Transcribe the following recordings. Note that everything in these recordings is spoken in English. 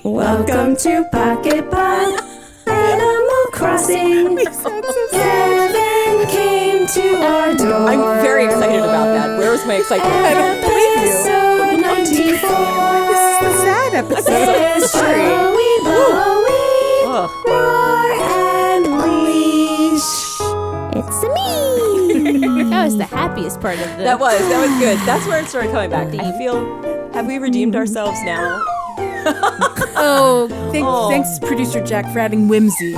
Welcome to Pocket Pod Animal Crossing. Kevin came to our door. I'm very excited about that. Where was my excitement? I don't believe you. Episode 94. This is the sad episode. It's Joey, Bowie, Roar, and Leash. It's me. That was the happiest part of the. That was good. That's where it started coming back. I feel, have we redeemed ourselves now? Thanks, producer Jack, for adding whimsy.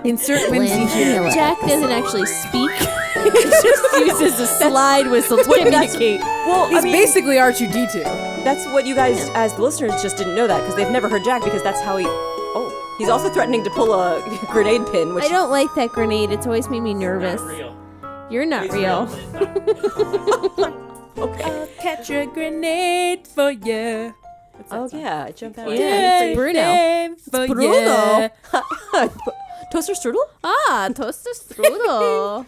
Insert whimsy here. Jack doesn't actually speak. He just uses a slide whistle to communicate. Well, He's basically R2-D2. that's what you guys, as the listeners, just didn't know that because they've never heard Jack because that's how he. Oh, he's also threatening to pull a grenade pin. Which I don't like that grenade. It's always made me nervous. You're not real. Okay. I'll catch a grenade for you. Oh yeah, jump out. Yeah, it's Bruno. For Bruno. Toaster strudel? Ah, toaster strudel.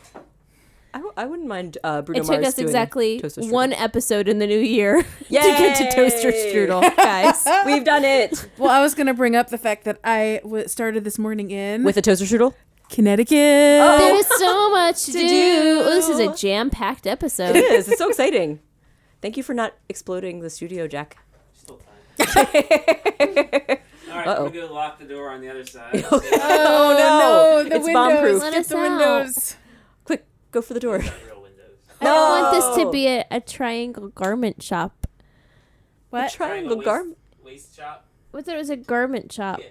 I wouldn't mind Bruno It Mars took us doing exactly toaster strudel. one episode in the new year to Yay! get to toaster strudel, guys. We've done it Well, I was going to bring up the fact that I started this morning in with a toaster strudel. Connecticut. There's so much to To do. do. Oh, this is a jam-packed episode. It is. It's so exciting. Thank you for not exploding the studio, Jack. Still time. All right, Uh-oh. we're gonna lock the door on the other side. Oh no! The It's windows. bomb-proof. Let Get us the out. windows. Quick, go for the door. Not real windows. I don't want this to No. be a triangle garment shop. What? Triangle garment. Waist chop. What there was a garment shop. Yeah.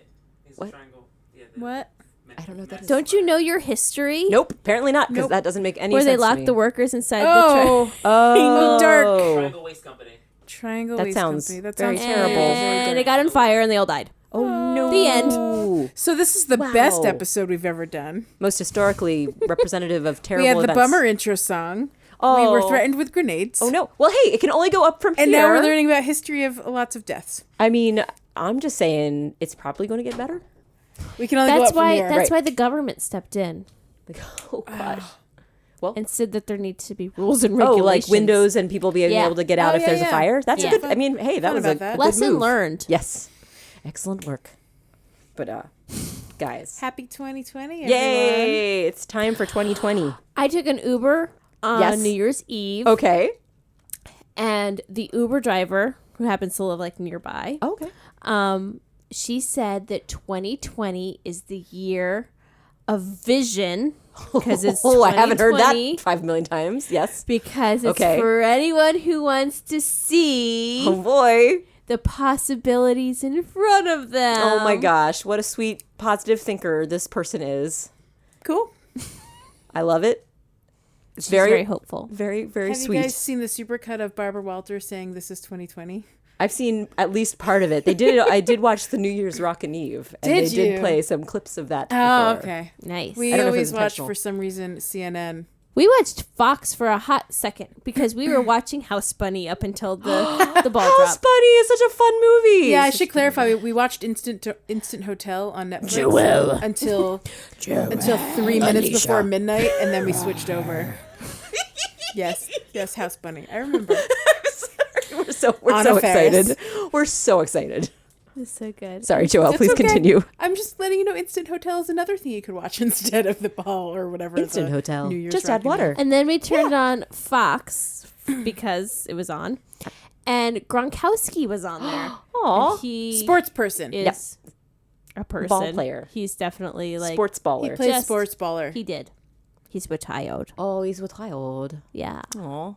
It's What? a triangle. Yeah, the What? I don't know what that is. Don't you know your history? Nope. Apparently not, because Nope. that doesn't make any Where sense. they lock to me. the workers inside Oh, Oh, dark. Triangle waist company. Triangle That Waste sounds Company. That very sounds the terrible. And it got on fire and they all died. Oh no! The end. So this is the Wow. best episode we've ever done. Most historically representative of terrible We had the events. bummer intro song. Oh. We were threatened with grenades. Oh no! Well, hey, it can only go up from And here. now we're learning about history of lots of deaths. I mean, I'm just saying it's probably going to get better. We can only go That's up from why. here. That's Right. why the government stepped in Like, oh gosh. and said that there need to be rules and regulations. Oh, like windows and people being Yeah. able to get out Oh, if yeah, there's a yeah. fire. That's Yeah. a good. I mean, hey, that Thought was about a that. good Lesson move. learned. Yes, excellent work. But guys, Happy 2020, everyone. yay! It's time for 2020. I took an Uber on Yes. New Year's Eve, Okay. and the Uber driver, who happens to live like nearby, Okay. she said that 2020 is the year of vision because it's Oh, I haven't heard that 2020, 5 million times. Yes. because it's Okay. for anyone who wants to see Oh boy. the possibilities in front of them. Oh my gosh, what a sweet, positive thinker this person is. Cool. I love it. It's She's very very, hopeful. very, very Have sweet. you guys seen the supercut of Barbara Walters saying this is 2020? I've seen at least part of it. They did. I did watch the New Year's Rockin' Eve, and Did they did you? play some clips of that. Oh, before. okay. Nice. We I don't know if it always was watch, intentional. for some reason, CNN. We watched Fox for a hot second because we were watching House Bunny up until the ball House dropped. Bunny is such a fun movie. Yeah, I should clarify. We watched Instant Hotel on Netflix until 3 minutes before midnight, and then we switched over. Yes, House Bunny. I remember. We're so Anna Faris. excited. We're so excited. It's so good. Sorry, Joelle. That's Please okay. continue. I'm just letting you know Instant Hotel is another thing you could watch instead of the ball or whatever. Instant the Hotel. New Year's Just add Rockin' water. And then we turned on Fox because it was on, and Gronkowski was on there. Aw. And he Sports person. is a person. Ball player. He's definitely like Sports He baller. plays Just- sports baller. He did. He's retired. Oh, he's with Child. Yeah, Aw.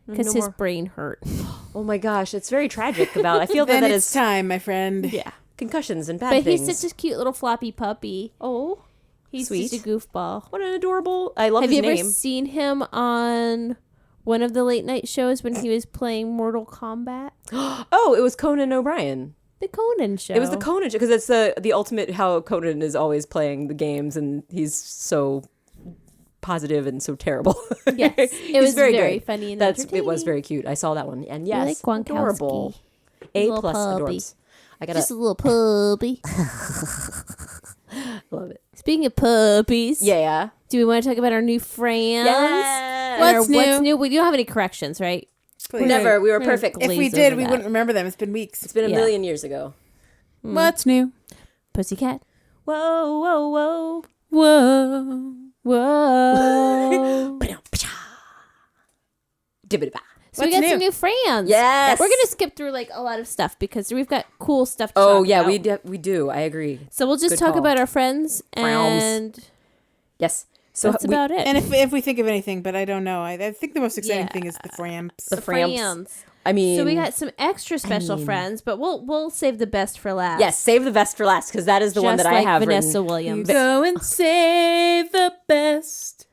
because No his more. brain hurt. Oh my gosh, it's very tragic about. I feel then that it's is time, my friend. Yeah, concussions and bad but things. he's such a cute little floppy puppy. oh, He's Sweet. such a goofball. what an adorable. I love Have his you ever name. seen him on one of the late night shows when he was playing Mortal Kombat? Oh, it was Conan O'Brien. The Conan show. It was the Conan because it's the ultimate how Conan is always playing the games and he's so positive and so terrible. Yes, it He's was very good. funny and It was entertaining. very cute. I saw that one and I yes, like Gronkowski. adorable. A Little plus puppy. adorbs. I gotta Just a little puppy. love it. Speaking of puppies, Yeah. do we want to talk about our new friends? Yes. And our What's new? What's new? We don't have any corrections, right? Please. Never. We were perfect. If we glaze did, over we that. wouldn't remember them. It's been weeks. It's been a Yeah. million years ago. What's new? Pussycat. Whoa, whoa, whoa. Whoa. Whoa. Dibbidi-ba. So we What's got some new? new friends. Yes. We're gonna skip through like a lot of stuff because we've got cool stuff to Oh, talk yeah, about. we do. I agree. So we'll just Good talk call. about our friends Frowns. and Yes. So that's we, about it. And if we think of anything, but I don't know. I think the most exciting thing is the Framps. The Framps. friends. I mean, So we got some extra special friends, but we'll save the best for last. yes, save the best for last because that is the one Just that like I have Vanessa written. Williams. Go and save the best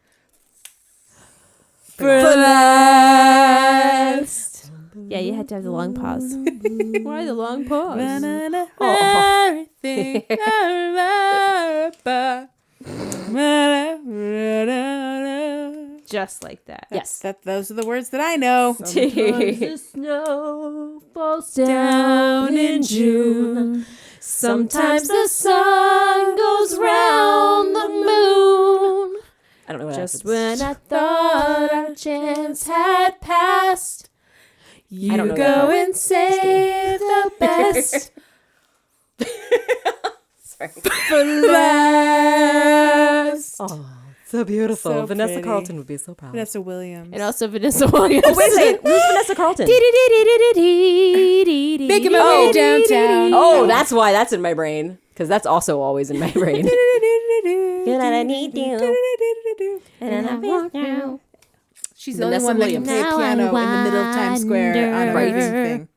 for last. Yeah, you had to have the long pause. Why the long pause? everything. Just like that. Yes. Those are the words that I know. The snow falls down in June. Sometimes the sun goes round the moon. I don't know what Just happens. when I thought our chance had passed, I don't you know go that. and save the best Sorry. for last. Oh, so beautiful. So Vanessa pretty. Carlton would be so proud. Vanessa Williams. And also Vanessa Williams. Oh, wait a second. Who's Vanessa Carlton? Making my way downtown. Oh, that's why that's in my brain. Because that's also always in my brain. She's the only Vanessa one that can Williams. play Now piano in the middle of Times Square on a wonder. waving thing.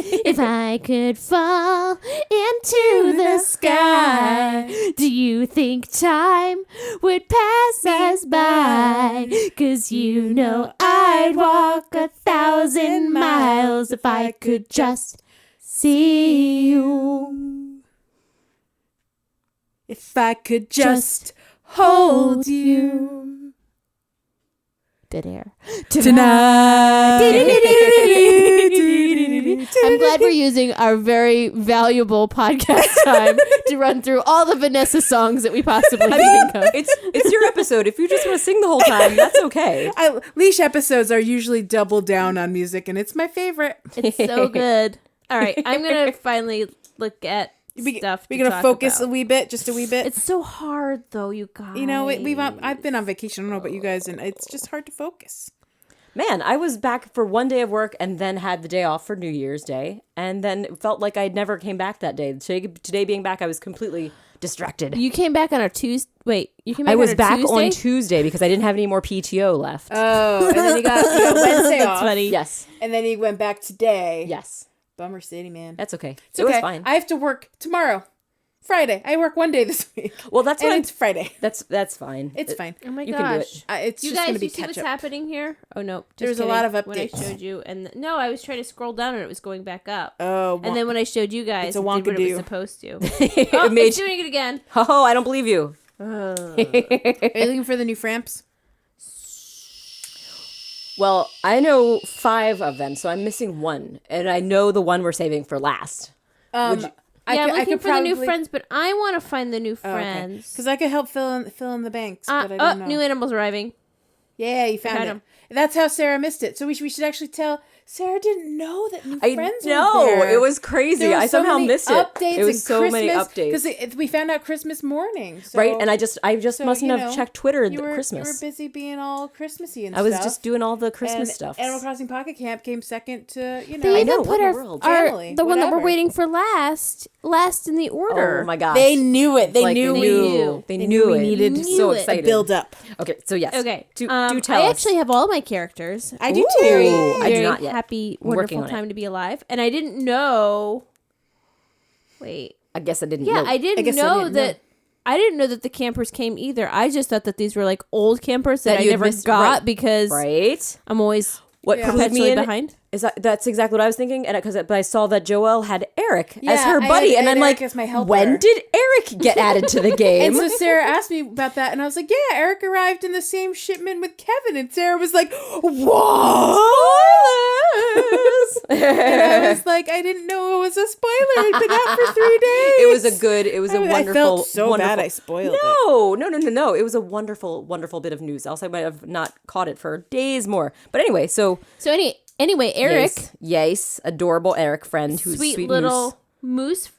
If I could fall into the sky, do you think time would pass us by? 'Cause you know I'd walk 1,000 miles if I could just see you. If I could just hold you Dead air. tonight. I'm glad we're using our very valuable podcast time to run through all the Vanessa songs that we possibly think of. It's your episode. If you just want to sing the whole time, that's okay. Leash episodes are usually double down on music, and it's my favorite. It's so good. All right, I'm gonna finally look at stuff. We're to gonna talk focus about. a wee bit, just a wee bit. It's so hard, though, you guys. You know, I've been on vacation. I don't know about you guys, and it's just hard to focus. Man, I was back for one day of work and then had the day off for New Year's Day. And then it felt like I never came back that day. Today being back, I was completely distracted. You came back on our Tuesday. Wait, you came back I was on a back Tuesday? on Tuesday because I didn't have any more PTO left. Oh, and then you got Wednesday That's off, funny. Yes. and then you went back today. Yes. Bummer City, man. That's okay. It's It okay. was fine. I have to work tomorrow, Friday. I work one day this week. Well, that's and what it's Friday. That's fine. It's fine. Oh my You can do gosh. it. It's You just gonna guys, be you see catch what's up. happening here? Oh, no. just There's a kidding. lot of When I updates. showed you. And no, I was trying to scroll down and it was going back up. Oh, And then when I showed you guys, It's a it did what it was wonkadoo. supposed to. It Oh, made it's doing it again. Oh, I don't believe you. are you looking for the new Framps? Well, I know 5 of them, so I'm missing one, and I know the one we're saving for last. I Yeah, I'm could looking for the new probably- friends, but I want to find the new Oh, okay. friends. Because I could help fill in the banks, but I don't know. New animals arriving. Yeah, you found Found it. 'em. That's how Sarah missed it. So we should actually tell Sarah didn't know that new I friends know, were there. it was crazy. There were I so somehow many missed it. Updates It was and so many updates. because we found out Christmas morning, so, Right, and I just so, mustn't you have know, checked Twitter at you were Christmas. busy being all Christmassy and I was stuff. just doing all the Christmas and stuff. Animal Crossing Pocket Camp came second to They I even know, put what in our, the world? Family, the one that we're whatever. waiting for last in the order. Oh my gosh! They knew it. They Like, knew they we knew. They knew we it. needed Knew so it. excited. build up. Okay, so yes. Okay. Do tell I us. actually have all my characters. I do Ooh. too. I do Very not yet. happy, I'm working wonderful on it. time to be alive. And I didn't know. Wait. I guess I didn't. Yeah, know. I didn't guess I know didn't that. I didn't know that the campers came either. I just thought that these were like old campers that That I you had never missed- got right. because Right. I'm always What Yeah. clued me perpetually in behind. is that's exactly what I was thinking, and but I saw that Joelle had Eric as Yeah, her I buddy, had and I'm Eric like, as my helper. when did Eric get added to the game? And so Sarah asked me about that, and I was like, "Yeah, Eric arrived in the same shipment with Kevin." And Sarah was like, "What?" And I was like, I didn't know it was a spoiler. It'd been out for 3 days. It was a wonderful. I felt so wonderful, bad I spoiled it. No. It was a wonderful bit of news. Else I might have not caught it for days more. But anyway, so Anyway, Eric, yes, adorable Eric friend who's sweet moose. little moose.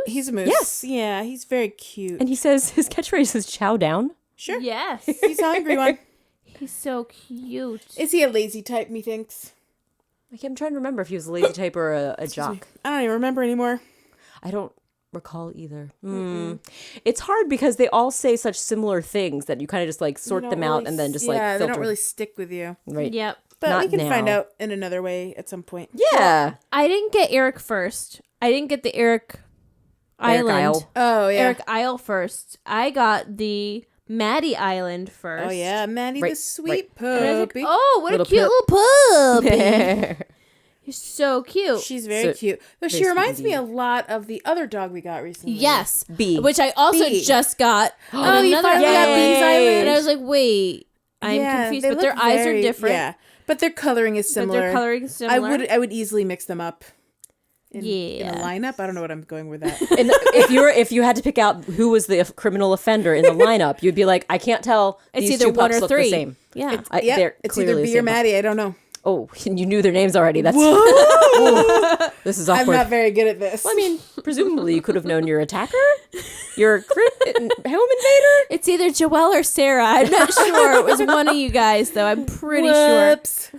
He's a moose. Yes. Yeah, he's very cute. And he says his catchphrase is "chow down." Sure. Yes, He's a hungry one. he's so cute. Is he a lazy type, methinks? I'm trying to remember if he was a lazy type or a jock. I don't even remember anymore. I don't recall either. It's hard because they all say such similar things that you kind of just like sort them out and then just like filter. they don't really stick with you. Right. Yep. But Not we can find now. out in another way at some point. Yeah. I didn't get Eric first. I didn't get the Eric Eric Island. Isle. Oh yeah. Eric Isle first. I got the Maddie Island first. Oh yeah, Maddie Right, the sweet And I was like, puppy. oh, what Little a cute little puppy. She's He's so cute. She's very So- cute. Though she very sweet reminds me a indeed. lot of the other dog we got recently. Yes. B. Which I also B. just got. Oh, you finally got Bee's Island. And I was like, wait, I'm confused. they But their look eyes are very- different. Yeah, but their coloring is But similar. their coloring is similar. I would easily mix them up. In a Yeah. lineup. I don't know what I'm going with that. And if you had to pick out who was the criminal offender in the lineup, you'd be like, I can't tell. It's These either two one pups or look three. the same. Yeah. Yeah, They're it's clearly either the B or same pup. Maddie. I don't know. Oh, you knew their names already. That's Ooh, this is I'm awkward. not very good at this. Well, I mean, presumably you could have known your attacker, your home invader. It's either Joelle or Sarah. I'm not sure. It was one of you guys, though. I'm pretty sure. Whoops.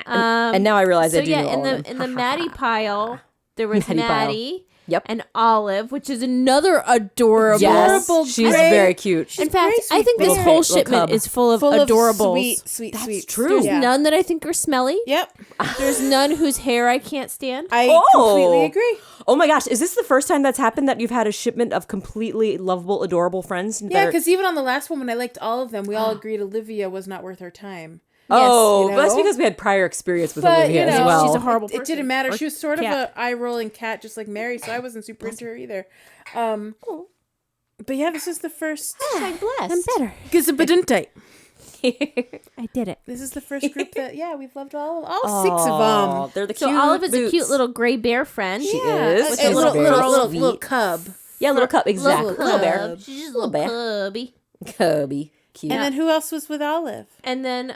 And now I realize I do know all of them. in the Maddie pile, there was Maddie pile. Maddie Yep. and Olive, which is another adorable. Yes, adorable she's gray- very cute. In fact, very I think sweet this bear. whole Little shipment cub. is full of Full adorables. of sweet. That's true. There's Yeah. none that I think are smelly. Yep. There's none whose hair I can't stand. I Oh. completely agree. Oh my gosh, is this the first time that's happened that you've had a shipment of completely lovable, adorable friends? Yeah, because even on the last one, when I liked all of them, we all agreed Olivia was not worth her time. oh, you but that's know? because we had prior experience with But, Olivia you as know, well. she's a horrible It person. didn't matter. Or She was sort of cat. a eye-rolling cat, just like Mary, so I wasn't super into her either. But yeah, this is the first. I'm better. Gizabaduntai. I did it. This is the first group that, we've loved all 6 of them. They're the So cute Olive is a boots. cute little gray bear friend. She Yeah, is. a She's little, very little sweet. cub. Yeah, little cub. Exactly. Little bear. Cub. She's just a little bear. cubby. Cubby. Cute. And then who else was with Olive? And then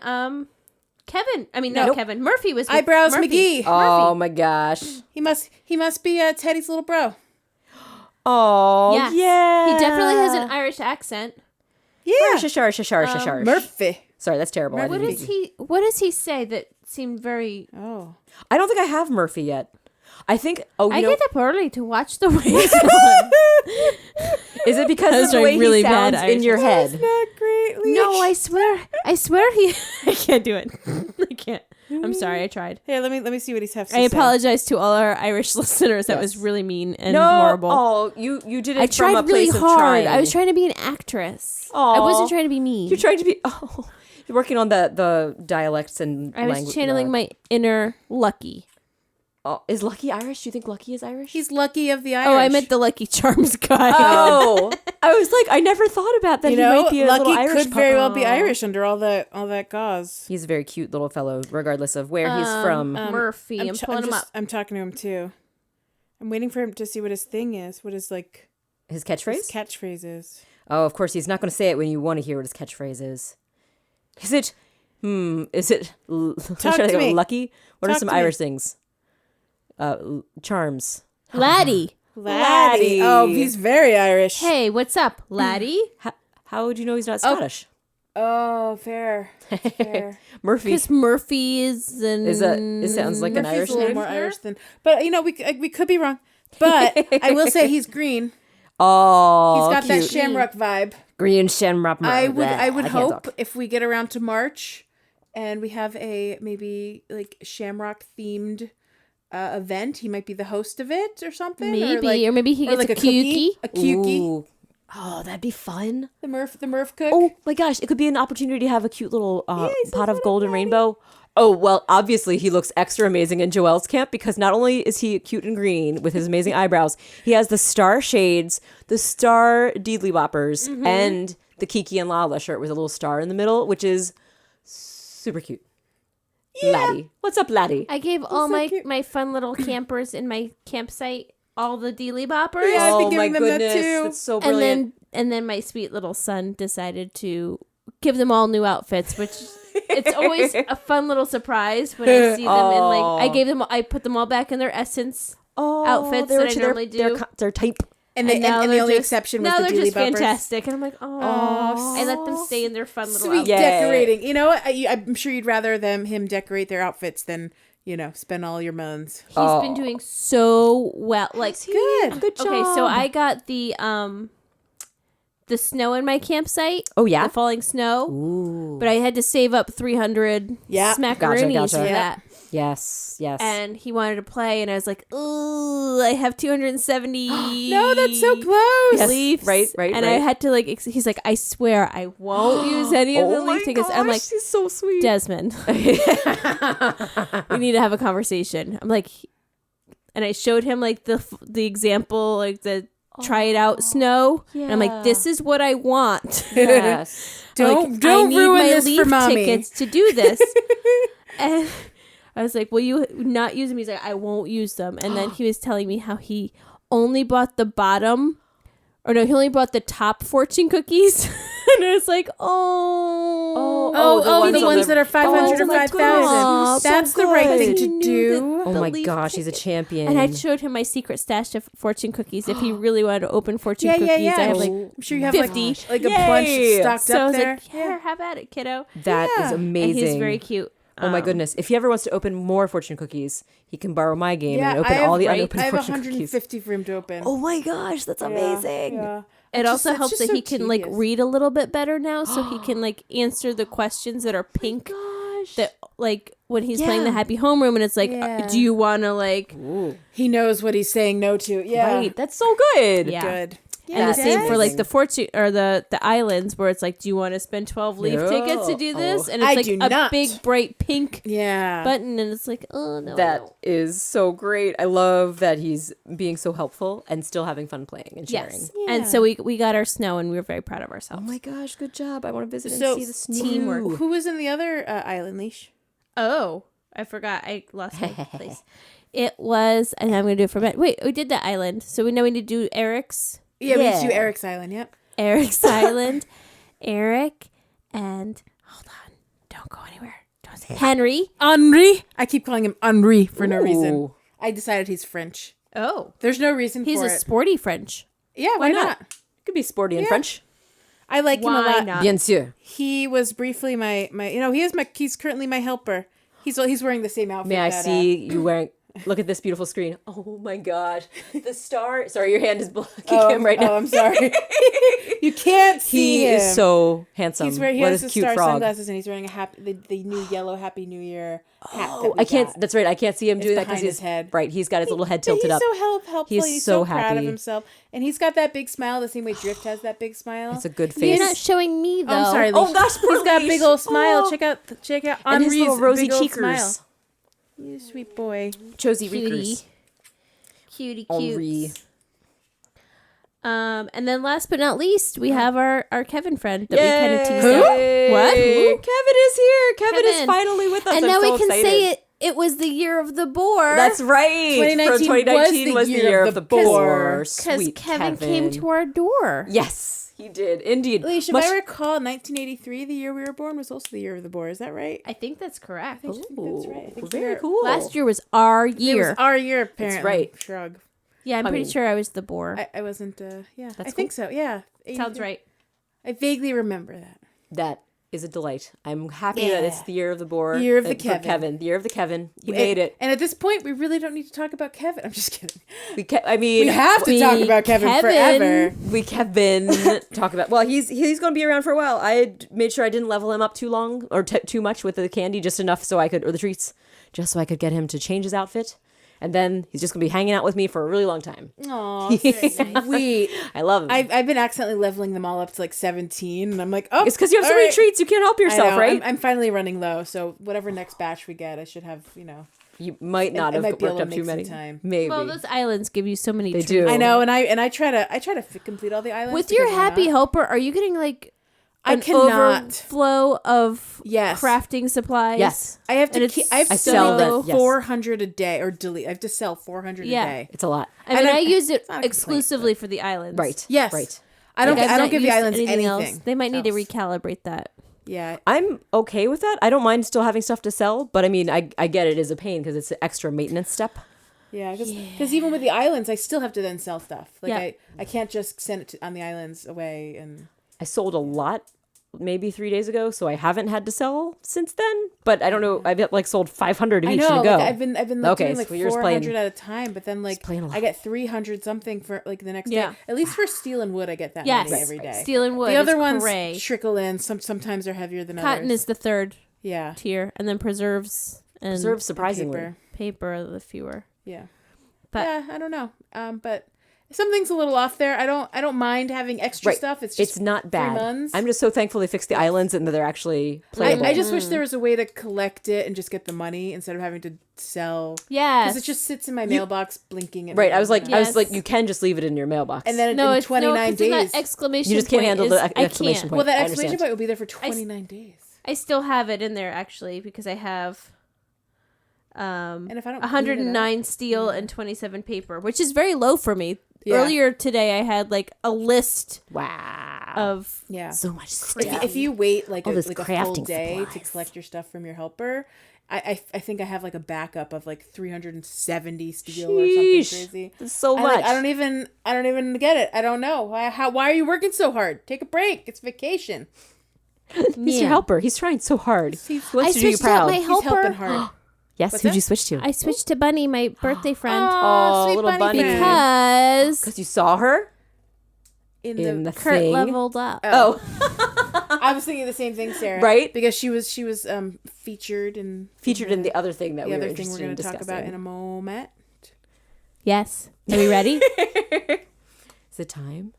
Kevin. I mean, No. no, Kevin. Murphy was with Eyebrows Murphy. McGee. Oh my gosh. He must be Teddy's little bro. Oh Yes. yeah. He definitely has an Irish accent. Yeah. Shashar. Murphy. Sorry, that's terrible. I What didn't does mean- What does he say that seemed very? Oh. I don't think I have Murphy yet. I think. Oh, you I know, get up early to watch the race on. is it because Those of the are way really he bad sounds in Irish your head? Not great. No, I swear he. I can't do it. I can't. I'm sorry. I tried. Here, let me see what he's have to I say. apologize to all our Irish listeners. That was Yes. really mean and No. horrible. Oh, you did it I from tried a really place of hard. trying. I was trying to be an actress. I Aw. wasn't trying to be mean. You're trying to be. Oh, you're working on the dialects and. I was channeling my inner Lucky. Oh, is Lucky Irish? Do you think Lucky is Irish? He's lucky of the Irish. Oh, I meant the Lucky Charms guy. Oh, I was like, I never thought about that. You he know, might be a Lucky little Irish. could very well pup. be Irish under all that gauze. He's a very cute little fellow, regardless of where he's from. Murphy. I'm pulling him up. I'm talking to him too. I'm waiting for him to see what his thing is. What his His catchphrase? his catchphrase is. Oh, of course, he's not going to say it when you want to hear what his catchphrase is. Is it? Is it? I'm trying to think of me. Lucky. What are Talk some to me. Irish things? Charms. Laddie. Laddie. Oh, he's very Irish. Hey, what's up, Laddie? How would you know he's not Scottish? Oh, fair. Fair. Murphy. Because Murphy is an. It sounds like an Murphy's Irish a little name. more Irish than, but we could be wrong. But I will say he's green. Oh, He's got that cute. shamrock vibe. Green shamrock. I would can't hope talk. if we get around to March and we have a maybe like shamrock themed event, he might be the host of it or something. Maybe, or maybe he or gets like a kooky. A kooky. Ooh. Oh, that'd be fun. The Murph cook. Oh my gosh, it could be an opportunity to have a cute little he's pot a of little golden buddy. rainbow. Oh, well, obviously he looks extra amazing in Joelle's camp because not only is he cute and green with his amazing eyebrows, he has the star shades, the star deedly boppers, and the Kiki and Lala shirt with a little star in the middle, which is super cute. Laddie. What's up, Laddie? I gave all so my cute. my fun little campers in my campsite all the Dealy Boppers. Yeah, I've been Oh giving my them that goodness, too. that's so and brilliant. then my sweet little son decided to give them all new outfits, which it's always a fun little surprise when I see them in like I put them all back in their Essence outfits they were that I to normally do. their type. And the they're only just- exception was now the they're Dealy just Boppers. fantastic, and I'm like, oh, I let them stay in their fun little Sweet outfits. Yeah. decorating. You know what? I'm sure you'd rather him decorate their outfits than spend all your mones. He's been doing so well. Like Good. Good job. okay, so I got the snow in my campsite. Oh, yeah? The falling snow. Ooh. But I had to save up 300 Yeah. smackaroonies Gotcha. for Yeah. that. Yes. And he wanted to play, and I was like, "Ooh, I have 270." No, that's so close. Yes. Leafs. Right. And I had to like. He's like, "I swear, I won't use any of the Oh my leaf tickets." I'm like, she's so sweet. Desmond, we need to have a conversation. I'm like, and I showed him like the example, like the try it out snow. And I'm like, this is what I want. Yes. Don't I need ruin my this leaf for mommy. tickets to do this. And I was like, will you not use them? He's like, I won't use them. And then he was telling me how he only bought the bottom, or no, he only bought the top fortune cookies. And I was like, the ones that are 500 or ones on the 5,000. top. That's So the right good. thing He to knew do. that Oh the my leaf gosh, he's a ticket- champion. And I showed him my secret stash of fortune cookies if he really wanted to open fortune Yeah, cookies. yeah, yeah. I have like I'm sure you have 50. like a Yay. bunch stocked so I up was there. like, here, have at it, kiddo. That is Yeah. amazing. And he's very cute. Oh my goodness. If he ever wants to open more fortune cookies, he can borrow my game and open I have, all the right? unopened I have fortune cookies. 150 for him to open. Oh my gosh, that's amazing. Yeah. It also it's helps just that so he can like tedious. read a little bit better now, so he can like answer the questions that are pink. That like when he's playing the Happy Homeroom, and it's like, Yeah. do you want to like? He knows what he's saying no to. Yeah. Right. That's so good. Yeah. Good. And the same for Yes. like the fortune or the islands, where it's like, do you want to spend 12 leaf No. tickets to do this? And it's I like do a not. big bright pink Yeah. button, and it's like, oh no, That no. is so great. I love that he's being so helpful and still having fun playing and sharing. Yes. And so we got our snow, and we were very proud of Oh ourselves. my gosh, good job. I want to visit and So, see the snow. teamwork. Who was in the other island leash? Oh, I forgot. I lost my place. It was, and I'm gonna do it for Ben. Wait, we did the island, so we know we need to do Eric's Yeah, we Yeah. need to do Eric's island. Yep. Island. Eric and hold on, don't go anywhere. Don't say Henry. Henri. I keep calling him Henri for no reason. Ooh. I decided he's French. Oh, There's no reason he's for a it. sporty French. Yeah, why not? Could be sporty in Yeah. French. I like him a Why lot. not? Bien sûr. He was briefly my he's currently my helper. He's wearing the same outfit. May I that, see you wearing? Look at this beautiful screen. Oh my gosh, the star. Sorry, your hand is blocking him right now. Oh, I'm sorry. You can't see He him. is so handsome. He What has a the cute star frog. sunglasses, and he's wearing the new yellow Happy New Year hat. Oh, that we I can't. got. That's right. I can't see him doing that behind because his head. Right, he's got his little head But tilted he's up. so helpful. He's He's so so proud happy. of himself, and he's got that big smile, the same way Drift has that big smile. It's a good You're face. not showing me though. Oh, I'm sorry. Oh, Leash. gosh, poor he's got a Leash. big old smile. Oh. Check out and his Henri's little rosy big old cheekers. smile. You sweet boy. Josie Cutie. Reekers. Cutie Henri. cute. And then last but not least, we have our Kevin friend that we kind of teased Who? out. What? Who? Kevin is here. Kevin is Kevin. finally with us. And I'm now so we can excited. say it. It was the year of the boar. That's right. 2019 was the year of the boar. because Sweet Kevin came to our door. Yes, he did indeed. Leash, if Much- I recall, 1983, the year we were born, was also the year of the boar. Is that right? I think that's correct. I think that's right. I think very we're- cool. Last year was our It year. was our year, apparently. right. Shrug. Yeah, I'm I pretty mean- sure I was the boar. I wasn't. Yeah, That's I think so. Yeah, Sounds right. I vaguely remember that. That is a delight. I'm happy that it's the year of the boar. Year of the for Kevin. The year of the Kevin. He made it. And at this point, we really don't need to talk about Kevin. I'm just kidding. I mean, We have to talk about Kevin forever. We Kevin talk about. Well, he's going to be around for a while. I had made sure I didn't level him up too long or too much with the candy, just enough so I could, or the treats, just so I could get him to change his outfit. And then he's just going to be hanging out with me for a really long time. Aw, sweet. I love him. I've been accidentally leveling them all up to like 17, and I'm like, oh, it's because you have so all many right. treats. You can't help I yourself, know, right? I'm finally running low, so whatever next batch we get, I should have, You might not I have might be able worked to up too make some many. time. Maybe. Well, those islands give you so many They treats. do. I know, and I try to complete all the islands With your because why happy not? helper, are you getting like I an cannot. overflow of Yes. crafting supplies. Yes. I have to And keep. it's I have to so- sell that- yes. 400 a day or delete. I have to sell 400 Yeah. a day. It's a lot. I mean, And I use it not a complaint, exclusively for the islands. Right. Yes. Right. I don't. Like, I've I don't not give the used islands anything. else. They might need to else. recalibrate that. Yeah. I'm okay with that. I don't mind still having stuff to sell, but I mean, I get it is a pain because it's an extra maintenance step. Yeah, because even with the islands, I still have to then sell stuff. Like Yeah. I can't just send it on the islands away and. I sold a lot maybe 3 days ago, so I haven't had to sell since then. But I don't know. I've like sold 500 of I each know. in a go. Like, I've been like, Okay, doing like so you're just 400 playing- at a time, but then like playing a lot. I get 300 something for like the next Yeah. day. At least for steel and wood, I get that Yes. many every day. Steel and wood. The other is ones cray. trickle in. Sometimes they're heavier than Cotton others. is the third Yeah. tier, and then preserves and Preserves surprisingly. Paper. paper are the fewer. Yeah. But- yeah, I don't know. But something's a little off there. I don't mind having extra Right. stuff. It's just It's not bad. months. I'm just so thankful they fixed the islands and that they're actually playable. I just wish there was a way to collect it and just get the money instead of having to sell. Yes. Because it just sits in my mailbox blinking at right. me. I was like, Yes. you can just leave it in your mailbox. And then no, in it's 29 'cause then days. that exclamation you just can't point handle is, the I exclamation can't. point. well, that I exclamation understand. point will be there for 29 days. I still have it in there actually because I have And if I don't clean it 109 steel and 27 paper, which is very low for me. Yeah. Earlier today I had like a list Wow. of Yeah. So much If, stuff. if you wait like, All a, this like a crafting full day to supplies. collect your stuff from your helper, I think I have like a backup of like 370 steel or something Sheesh. crazy. That's so I, much. like, I don't even get it. I don't know. Why are you working so hard? Take a break. It's vacation. He's your helper. He's trying so hard. He I wants to do you switched out proud. my He's helping helper hard. Yes. What's Who'd that? you switch to? I switched to Bunny, my birthday friend, Oh, sweet little bunny. friend. because Because you saw her in in the the Kurt thing. leveled up. Oh, I was thinking the same thing, Sarah. Right? Because she was featured in featured in the other thing that the we other were thing we're interested going in to talk discussing. about in a moment. Yes. Are we ready? Is it time?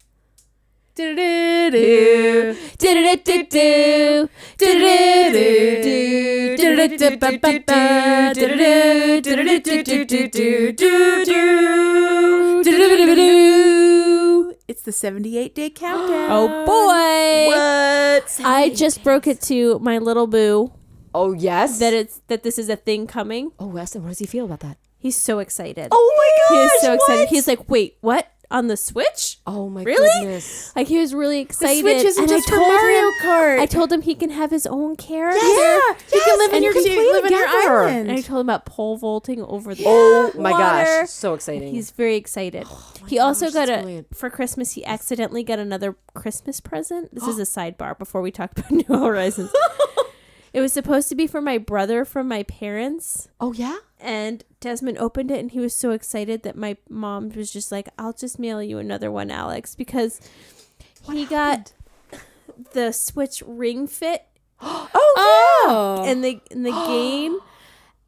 Do-do-do-do. Do-do-do-do-do. Do-do-do-do-do. Do-do-do-do-do-do. Do-do-do-do-do-do. Do-do-do-do-do. It's the 78-day countdown. Oh boy. What? I just broke it to my little boo Oh yes. that this is a thing coming. Oh, Weston, what does he feel about that? He's so excited. Oh my He gosh! is so excited. what? He's like, "Wait, what? On the Switch?" oh my Really? goodness. Like he was really The excited. Switch isn't and just I for told Mario him, Kart. I told him he can have his own character. Yeah, you can live in and your you can play live in your together. island. And I told him about pole vaulting over the Oh my water. gosh! So exciting. He's very excited. He also gosh, got that's a brilliant. for Christmas. He accidentally got another Christmas present. This is a sidebar before we talk about New Horizons. It was supposed to be for my brother from my parents, oh yeah. and Desmond opened it and he was so excited that my mom was just like, "I'll just mail you another one, Alex," because he got the Switch Ring Fit Oh, in the game.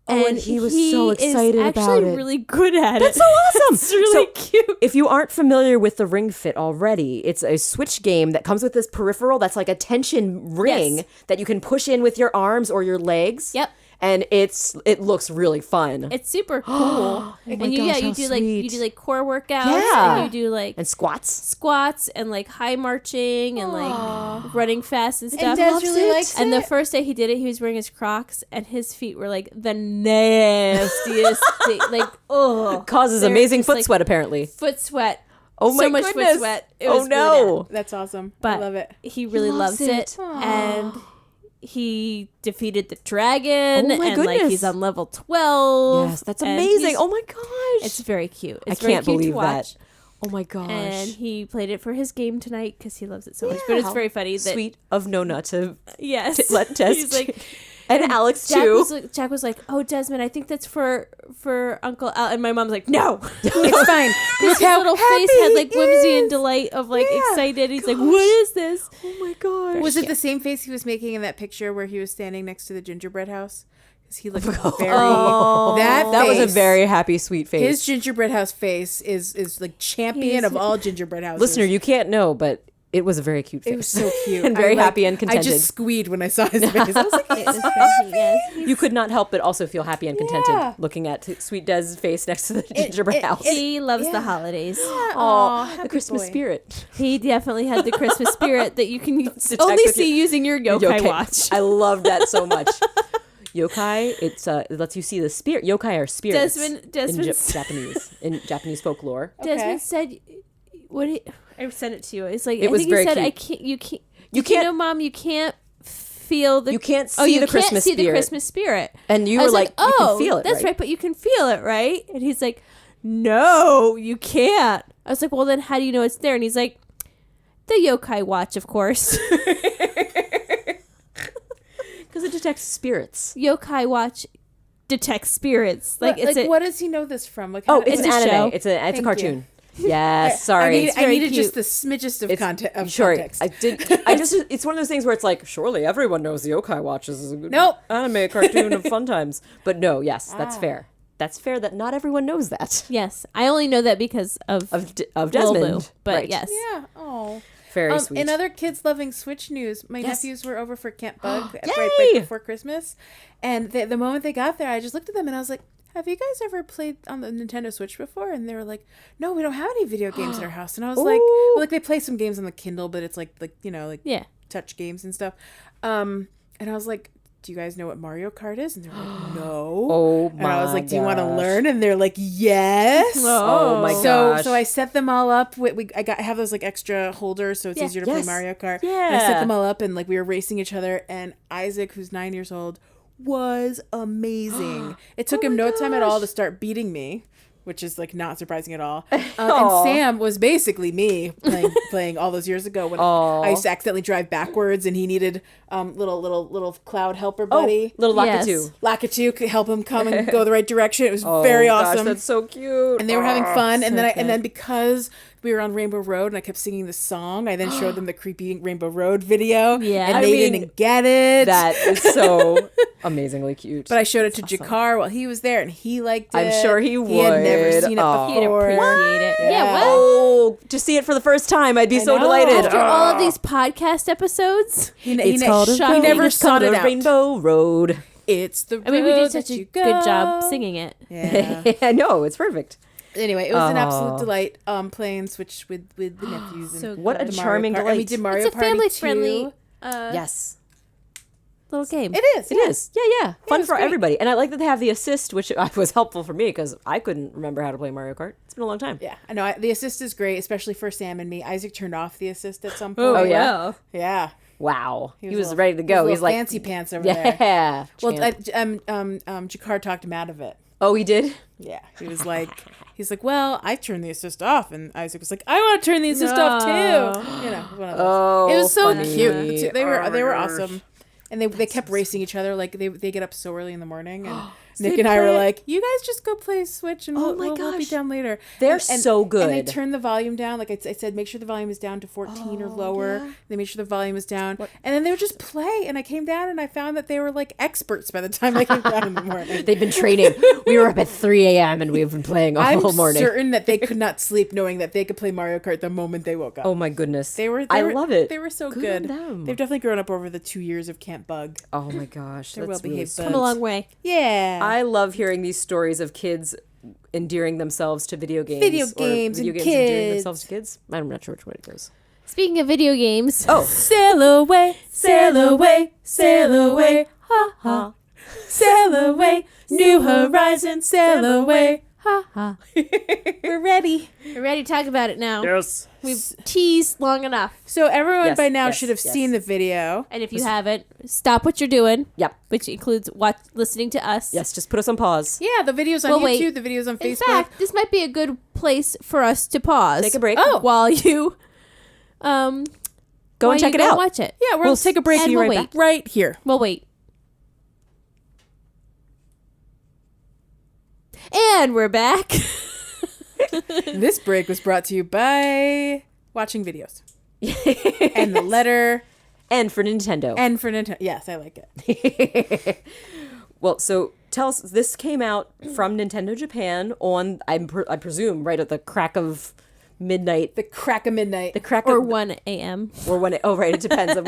Oh, and he was so excited is about actually it. really good at That's it. so awesome. It's really cute. If you aren't familiar with the Ring Fit already, it's a Switch game that comes with this peripheral that's like a tension ring Yes. that you can push in with your arms or your legs. Yep. And it looks really fun. It's super cool. and you gosh, you how do like you sweet. do like core workouts Yeah. and you do like and squats. squats and like high marching and like running fast and stuff. and Des really likes And it. the first day he did it, he was wearing his Crocs and his feet were like the nastiest thing. Like, oh, Causes they're amazing just, foot like, sweat apparently. foot sweat. Oh my so much goodness. foot sweat. It Oh was no. That's awesome. But I love it. He really loves loves, it. it. And he defeated the dragon Oh my and like goodness. he's on level 12. Yes, that's and amazing. he's- Oh my gosh. It's very cute. I It's very can't cute believe to watch. that. Oh my gosh. And he played it for his game tonight because he loves it so much. But it's How very funny that sweet of Nona to yes, let test. He's like, and Alex Jack too. was like, "Oh, Desmond, I think that's for Uncle Al." And my mom's like, "No." It's fine. His how little face happy had like he whimsy is. and delight of like Yeah. excited. He's like, "What is this?" Oh my gosh. Was it the same face he was making in that picture where he was standing next to the gingerbread house? Because he looked very. that was a face- very happy, sweet face. His gingerbread house face is like champion He's- of all gingerbread houses. Listener, you can't know, but It was a very cute face. It was so cute. And very I, happy and I contented. just squeed when I saw his face. I was like, It was crazy, yes. You could not help but also feel happy and contented Yeah. looking at Sweet Dez's face next to the gingerbread house. He loves the holidays. Aw, the happy Christmas boy. spirit. He definitely had the Christmas spirit that you can Detect only with see using your yokai watch. I love that so much. Yokai, it lets you see the spirit. Yokai are spirits Desmond in Japanese folklore. Desmond said, "What? I sent it to you. It's like It I was think he very said, cute. I can't. You can't. You You can't- know, Mom. You can't feel the. You can't oh, see you the can't Christmas see the spirit. Christmas spirit. And you I were was like, you oh, can feel it, that's right? right, but you can feel it, right? And he's like, no, you can't. I was like, well, then how do you know it's there? And he's like, the yokai watch, of course. Because it detects spirits. Yokai watch detects spirits. Like Like, it's a, what does he know this from? Like, Oh, how- it's It's an a anime. show. It's a Thank cartoon. Yes, sorry. I, need, It's I very needed cute. just the smidgest of, of sure. context. It's one of those things where it's like, surely everyone knows the Yokai Watch is a good Nope. anime cartoon of fun times. But no, yes, Ah. that's fair. That's fair that not everyone knows that. yes, I only know that because of Of Lil Boo, Desmond. but Right. yes. Yeah. Oh. Very sweet. In other kids loving Switch news, my Yes. nephews were over for Camp Bug Yay! right before Christmas, and the moment they got there, I just looked at them and I was like, "Have you guys ever played on the Nintendo Switch before?" And they were like, "No, we don't have any video games in our house." And I was like, Ooh. well, "Like they play some games on the Kindle, but it's like you know like Yeah. touch games and stuff." And I was like, "Do you guys know what Mario Kart is?" And they're like, "No." Oh And I was my like, "Do you want to gosh. learn?" And they're like, "Yes." Oh my So gosh. so I set them all up. I have those like extra holders, so it's Yeah. easier to Yes. play Mario Kart. Yeah. And I set them all up, and like we were racing each other. And Isaac, who's 9 years old, was amazing. It took him no time at all to start beating me, which is like not surprising at all. And Sam was basically me playing all those years ago when I used to accidentally drive backwards, and he needed little cloud helper buddy. Little Yes. Lakitu. Lakitu could help him come and go the right direction. It was Oh, very gosh, awesome. that's so cute. And they were having fun, and so and then because we were on Rainbow Road and I kept singing the song, I then showed them the creepy Rainbow Road video. Yeah. And I they mean, didn't get it. That is so amazingly cute. But I showed it to Jakar while he was there, and he liked it. I'm sure he He had never would. seen it Oh. He'd before. appreciate it. Yeah. Yeah. well, Oh, to see it for the first time, I'd be so know. delighted. after all of these podcast episodes, It's called he Shocking. never It's called sought it a out. Rainbow Road. It's the I mean, we road did such that a you good job go. singing it. Yeah. I know, it's perfect. Anyway, it was an Oh. absolute delight playing Switch with the nephews. And So What a the Mario charming Kart. delight. And we did Mario It's a Party family-friendly 2. Yes. little game. It is. It is. Yeah, yeah. Fun was for great. everybody. And I like that they have the assist, which was helpful for me because I couldn't remember how to play Mario Kart. It's been a long time. Yeah, I know. The assist is great, especially for Sam and me. Isaac turned off the assist at some point. Oh, yeah? Yeah. Wow. He was a little- ready to he go. was a He's little like, fancy pants over there. yeah. Well, champ. Jakar talked him out of it. Oh, he did? Yeah, he was like, well, I turned the assist off, and Isaac was like, I want to turn the assist off too. You know, one of those. Oh, It was so funny. cute. The two- They Oh my were gosh. awesome, and they kept racing each other. Like they get up so early in the morning, and Nick and I were like, you guys just go play Switch, and Oh we'll be gosh. down later. They're And- so And they good. turned the volume down. Like I said, make sure the volume is down to 14 or lower. They made sure the volume is down, and then they would just play. And I came down, and I found that they were like experts by the time I came down in the morning. They've been training. We were up at 3 a.m. and we've been playing all I'm morning. certain that they could not sleep knowing that they could play Mario Kart the moment they woke up. Oh my goodness. I love it. They were so Good good. on them. They've definitely grown up over the 2 years of Camp Bug. Oh my gosh. They're That's really well-behaved sweet. Come a long way. Yeah. I love hearing these stories of kids endearing themselves to video games. Video or games and endearing kids. themselves to kids. I'm not sure which way it goes. Speaking of video games, Oh, Sail away, sail away, sail away, ha ha. Sail away, new horizon, sail away. ha ha. We're ready. We're ready to talk about it now. yes. We've teased long enough. So everyone Yes, by now yes, should have yes. seen the video. And if you haven't, stop what you're doing, Yep. which includes listening to us. Yes, just put us on pause. Yeah, the video's on Well, YouTube, wait. the video's on In Facebook. fact, this might be a good place for us to pause. Take a break. Oh. while you Go while and check you it go out. watch it. Yeah, we'll take a break. and Be we'll right wait. back. Right here. We'll wait. And we're back. This break was brought to you by watching videos. And the letter And for Nintendo. N for Nintendo. Yes, I like it. Well, so tell us, this came out from Nintendo Japan on, I presume, right at the crack of midnight, The crack of midnight. the crack Or of, 1 a.m. or when it, oh right, it depends on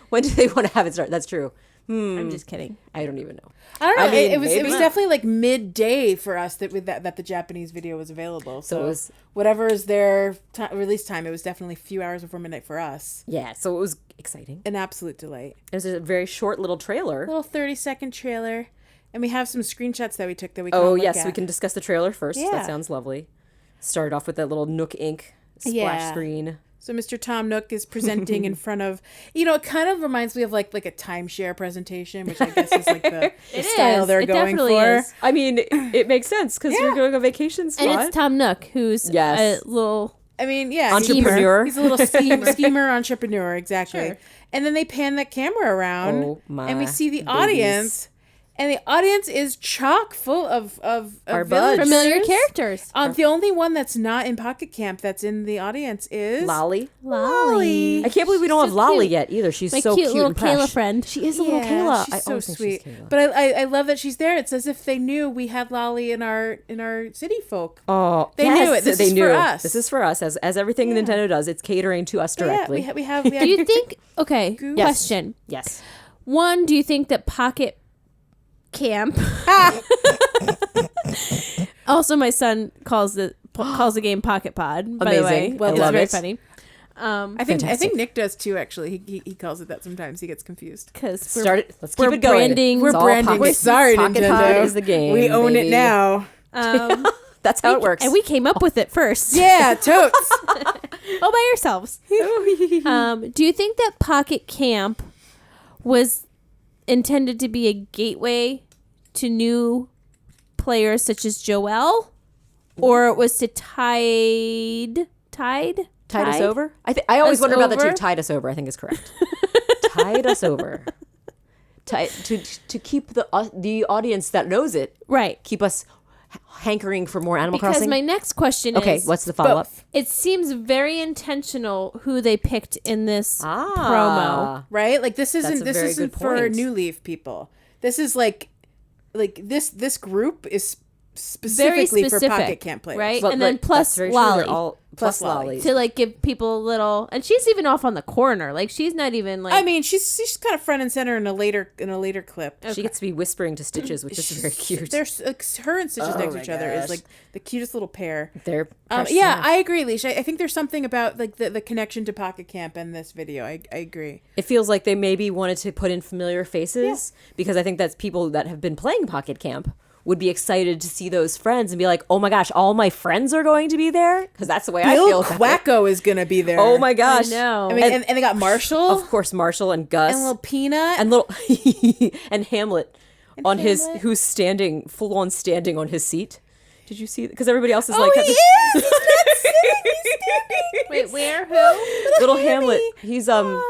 when do they want to have it start. That's true. I'm just kidding. I don't even know. I don't know. I mean, it was maybe. definitely like midday for us that the Japanese video was available. So it was- whatever is their release time, it was definitely a few hours before midnight for us. Yeah, so it was exciting. An absolute delight. It was a very short little trailer. Little 30-second trailer, and we have some screenshots that we took that we. Oh can yes, look we at. can discuss the trailer first. Yeah. That sounds lovely. Started off with that little Nook Inc. splash Yeah. screen. So Mr. Tom Nook is presenting in front of, it kind of reminds me of like a timeshare presentation, which I guess is like the style they're It going definitely for. is. I mean, it makes sense because you're going on vacation spot. And it's Tom Nook, who's Yes. a little... I mean, yeah, Entrepreneur. He's a little schemer entrepreneur, exactly. Sure. And then they pan the camera around, Oh, my and we see the babies. audience, and the audience is chock full of Our villagers. buds. familiar characters. The only one that's not in Pocket Camp that's in the audience is Lolly. Lolly. I can't believe we don't She's have so Lolly cute. yet either. She's My so cute little and fresh. Kayla friend. She is a little Kayla. She's I so always think sweet. she's Kayla. But I love that she's there. It's as if they knew we had Lolly in our city folk. Oh, They yes, knew it. This they is knew. for us. This is for us, as everything Nintendo does. It's catering to us directly. Yeah, we have. Do you think... Okay, Yes. question. Yes. One, do you think that Pocket Camp... Also, my son calls the game Pocket Pod, by the way. Amazing. Well It's done. very It. funny. I think Nick does too. Actually, he calls it that sometimes. He gets confused. Because Start it. Let's keep we're it going. branding- We're It's all branding. Pocket- Sorry, Pocket Nintendo. Pod is the game. We own baby. it now. That's how it works. And we came up with it first. Yeah, totes. All by yourselves. Do you think that Pocket Camp was intended to be a gateway to new players such as Joelle? Or it was to tide Tide us over? I always Us wonder about the over? two. Tide us over, I think is correct. Tide us over. To keep the audience that knows it, Right. keep us hankering for more Animal Because Crossing. my next question Okay, is... what's the follow-up? It seems very intentional who they picked in this promo. Ah. Right? Like this isn't a very isn't good for point. New Leaf people. This is like this group is Very specifically specific, for Pocket Camp players. right? Well, and then that's plus very true. They're Lolly. all- Plus plus Lolly. Lolly. To like give people a little... And she's even off on the corner. Like she's not even like... I mean, she's kind of front and center in a later clip. She gets to be whispering to Stitches, which is very cute. There's her and Stitches next to my each other is gosh. like the cutest little pair. They're precious Yeah, enough. I agree, Leisha. I think there's something about like the connection to Pocket Camp in this video. I agree. It feels like they maybe wanted to put in familiar faces because I think that's people that have been playing Pocket Camp would be excited to see those friends and be like, oh my gosh, all my friends are going to be there? Because that's the way I Bill feel about it. Quacko is gonna be there. Oh my gosh. know. I mean, and they got Marshall Of course, Marshall and Gus and little Peanut. and little and Hamlet on his who's standing full on standing on his seat. Did you see? Because everybody else is like he is. He's not sitting. He's standing. Wait, where? Who? little Hamlet. He's our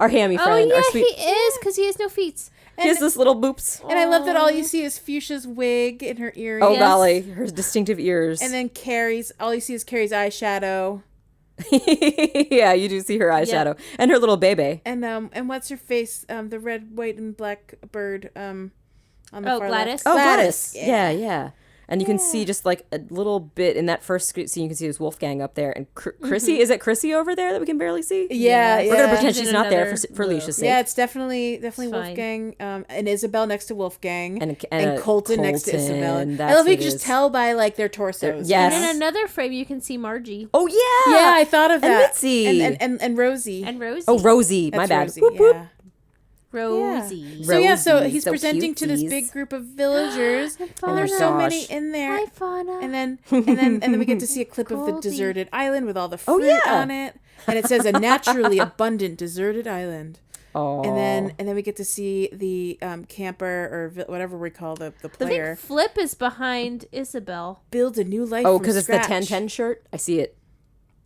hammy Oh, friend. yeah, our sweet. he is, because he has no feet. He has this little boops. And I love that all you see is Fuchsia's wig and her earrings. Oh Yes. golly, her distinctive ears. And then Carrie's. All you see is Carrie's eyeshadow. yeah, you do see her eyeshadow and her little baby. And what's her face? The red, white, and black bird. On the Oh, far Gladys? left. Oh, Gladys. Yeah. And you can see just like a little bit in that first scene, you can see this Wolfgang up there. And Chrissy, is it Chrissy over there that we can barely see? Yeah, We're going to yeah. pretend She's she's in not there another for blue. Leisha's sake. Yeah, it's definitely fine. Wolfgang, and Isabel next to Wolfgang, And Colton next to Colton, Isabel. that's I love what you it can just is. tell by like their torsos. Yes. And in another frame, you can see Margie Oh, yeah. yeah, I thought of And that. Mitzi. and Rosie. and Rosie. Oh, Rosie. My That's bad. Rosie, Whoop, whoop. yeah. Rosie. So Rosie, he's so presenting to this cuties. big group of villagers, and there's my so gosh. many in there. Hi, Fauna. And then we get to see a clip of the Goldie. deserted island with all the fruit yeah. on it, and it says a naturally abundant deserted island. Oh. And then we get to see the camper or whatever we call the the player big flip is behind Isabel build a new life. Oh, from because it's the scratch. 10-10 shirt? I see it.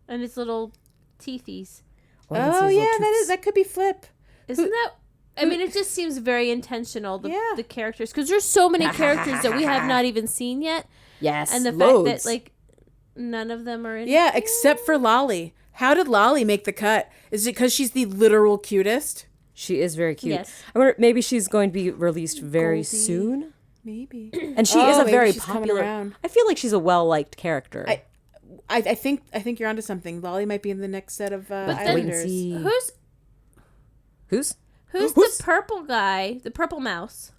and its little teethies. I can see Oh his yeah, little that could be Flip. Isn't that? I mean, it just seems very intentional. The, Yeah. the characters, because there's so many characters that we have not even seen yet, Yes. and the loads. fact that like none of them are in. Yeah, except for Lolly. How did Lolly make the cut? Is it because she's the literal cutest? She is very cute. Yes. I wonder, maybe she's going to be released very Goldie. soon. Maybe. And she Oh, is a maybe very she's coming popular. around. I feel like she's a well-liked character. I think you're onto something. Lolly might be in the next set of then- Wait and Islanders. see. Who's Who's? the purple guy? The purple mouse.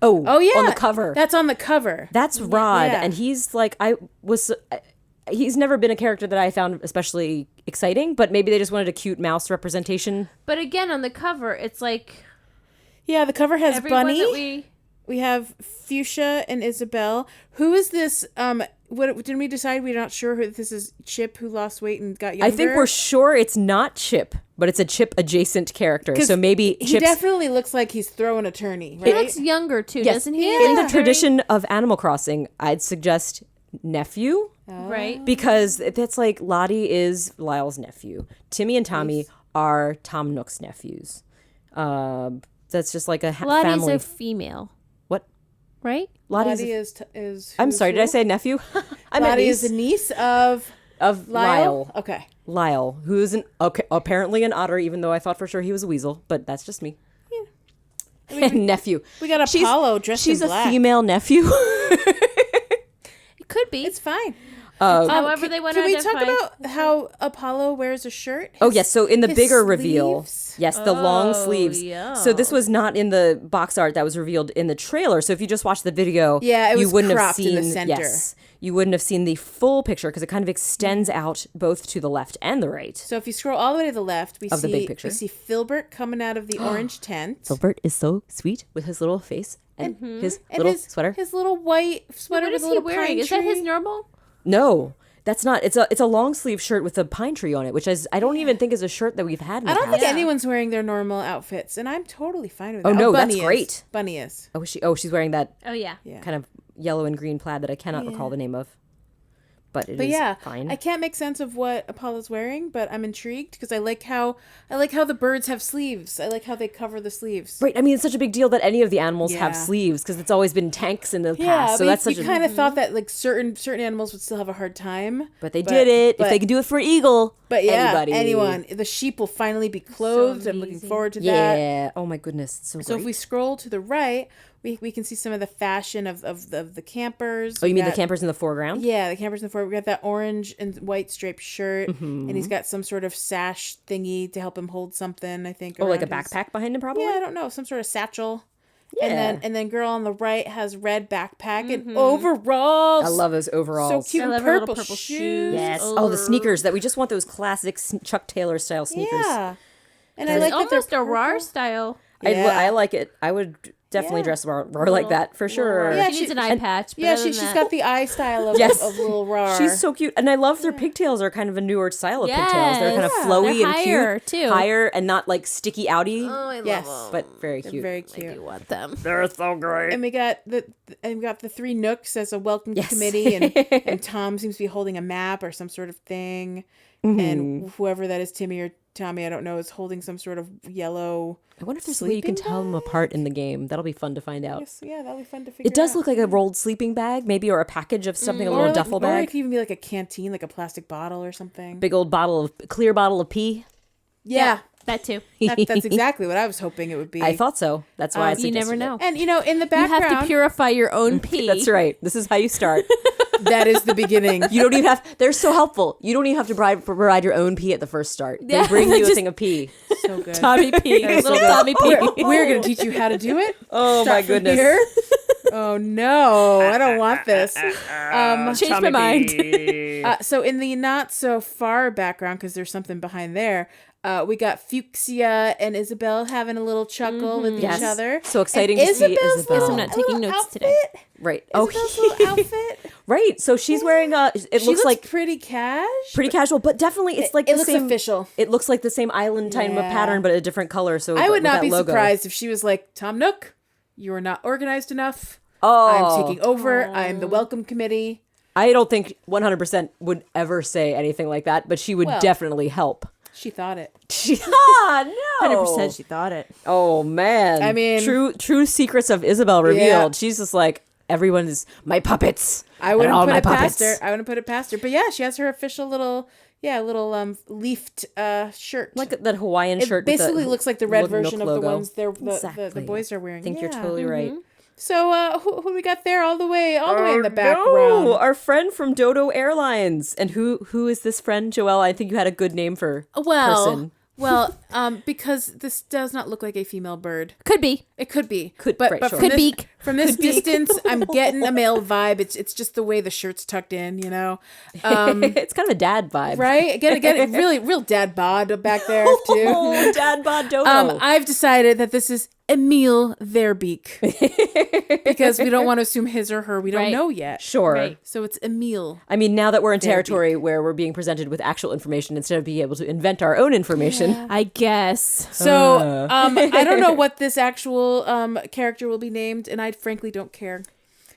Oh yeah, on the cover. That's on the cover. That's Rod, Yeah. and he's like he's never been a character that I found especially exciting, but maybe they just wanted a cute mouse representation. But again, on the cover, it's like Yeah, the cover has everyone Bunny. that We have Fuchsia and Isabel. Who is this? What didn't we decide? We're not sure who this is. Chip, who lost weight and got younger. I think we're sure it's not Chip, but it's a Chip adjacent character. 'Cause So maybe he Chip's definitely looks like he's throwing a tourney, he right? looks younger too, yes, doesn't he? in Like, the tradition of Animal Crossing, I'd suggest nephew. right? Because that's like Lottie is Lyle's nephew. Timmy and Tommy are Tom Nook's nephews. That's just like a Lottie's family. a female, What? right? Lottie's. Lottie is. I'm who's sorry. Did who? I say nephew? I meant Lottie niece is the niece of of Lyle. Okay. Lyle, who is apparently an otter, even though I thought for sure he was a weasel. But that's just me. And nephew. We got Apollo dressed She's in a black. female nephew. It could be. It's fine. However they want to Can we identify. talk about how Apollo wears a shirt? Oh yes, so in the his bigger reveal, sleeves? yes, the long Oh, sleeves. yeah. So this was not in the box art that was revealed in the trailer. So if you just watched the video, Yeah, it you was wouldn't have cropped in seen the center. yes, you wouldn't have seen the full picture because it kind of extends out both to the left and the right. So if you scroll all the way to the left, we Of the see big picture. we see Filbert coming out of the orange tent. Filbert is so sweet with his little face and his And little his sweater. His little white sweater What with is a he little wearing? pine Is that his tree. normal? No, that's not. It's a long sleeve shirt with a pine tree on it, which I don't even think is a shirt that we've had. In I the don't past. think anyone's wearing their normal outfits, and I'm totally fine with Oh, that. no, Bunny that's is. great. Bunny is. She's wearing that Oh yeah. Yeah. kind of yellow and green plaid that I cannot recall the name of. But it is But yeah, fine. I can't make sense of what Apollo's wearing, but I'm intrigued because I like how the birds have sleeves. I like how they cover the sleeves. Right, I mean, it's such a big deal that any of the animals have Yeah. sleeves because it's always been tanks in the Yeah, past. So but that's you such a. kind of thought that like certain animals would still have a hard time. But they did it. If they could do it for eagle, But yeah, anybody. anyone. The sheep will finally be clothed. I'm looking forward to that. Yeah. Oh my goodness, it's so So great. if we scroll to the right, we can see some of the fashion of the campers. Oh, you We mean the got- campers in the foreground? Yeah, the campers in the front. We got that orange and white striped shirt, Mm-hmm. and he's got some sort of sash thingy to help him hold something. I think. Oh, like a around his- backpack behind him, probably. Yeah, I don't know, some sort of satchel. Yeah. And then girl on the right has red backpack and overalls. I love those overalls. So cute. I love her little purple shoes. Yes. Oh, the sneakers that we just want those classic Chuck Taylor style sneakers. Yeah. And I It's like that they're almost a RAR style. Yeah. I like it. I would definitely Yeah. dress Roar like that for sure. Yeah, She needs an eye and- patch. But Yeah, other than she's that- got the eye style of, Yes. of little Rar. She's so cute, and I love their pigtails are kind of a newer style of pigtails. They're kind of Yes. flowy They're and higher, cute, too. higher and not like sticky outy, Oh, I Yes. love them. but very They're cute. very cute. I want them. They're so great. And we got the three Nooks as a welcome Yes. committee, and Tom seems to be holding a map or some sort of thing, Mm-hmm. and whoever that is, Timmy or Tommy, I don't know, is holding some sort of yellow. I wonder if there's a way you can sleeping tell them apart in the game. That'll be fun to find out. Yes, yeah, that'll be fun to figure. It does out. look like a rolled sleeping bag, maybe, or a package of something, a Or little like- duffel Or it bag, could even be like a canteen, like a plastic bottle or something. big old clear bottle of pee. Yeah, That too. that's exactly what I was hoping it would be. I thought so. That's why I You suggested never it. know. And in the You background, have to purify your own pee. That's right. This is how you start. that is the beginning. You don't even have. They're so helpful. You don't even have to provide your own pee at the first start. They Yeah, bring you a just- thing of pee. So good. Tommy pee. Little Tommy pee. We're gonna teach you how to do it. Oh Start my from goodness. here. Oh no, I don't want this. Changed my mind. So in the not so far background, because there's something behind there, we got Fuchsia and Isabel having a little chuckle with Yes. each other. So exciting And to see Isabel's Isabel. little- I'm not taking little notes today. outfit. Right. Isabel's little outfit. right. So she's wearing a. It She looks like pretty cash. pretty casual, but definitely it's like it the looks same. official. It looks like the same island time Yeah. pattern, but a different color. So I would with not that be logo. surprised if she was like, Tom Nook, you are not organized enough. Oh, I'm taking over. I'm the welcome committee. I don't think 100% would ever say anything like that, but she would Well. definitely help. She thought it. No. 100% she thought it. Oh man. I mean- true secrets of Isabel revealed. Yeah. She's just like everyone is my puppets. I and wouldn't all put my it past puppets. her. I wouldn't put it past her. But yeah, she has her official little leafed shirt. Like that Hawaiian it shirt. basically with the looks like the red Nook version of the logo. ones the Exactly. boys are wearing. I think you're Yeah. totally right. So who we got there all the way in the No, background? our friend from Dodo Airlines. And who is this friend, Joelle? I think you had a good name for person. Because this does not look like a female bird. Could be. It could be. Could- but right, but sure. from Could this, be. from this distance, I'm getting a male vibe. It's just the way the shirt's tucked in, you know. It's kind of a dad vibe. Right? Get it, really, real dad bod back there too. Oh, dad bod Dodo. I've decided that this is Emil Verbeek because we don't want to assume his or her. We don't Right. know yet. Sure. Right. So it's Emil. I mean, now that we're in territory where we're being presented with actual information instead of being able to invent our own information. I guess. So I don't know what this actual character will be named, and I frankly don't care.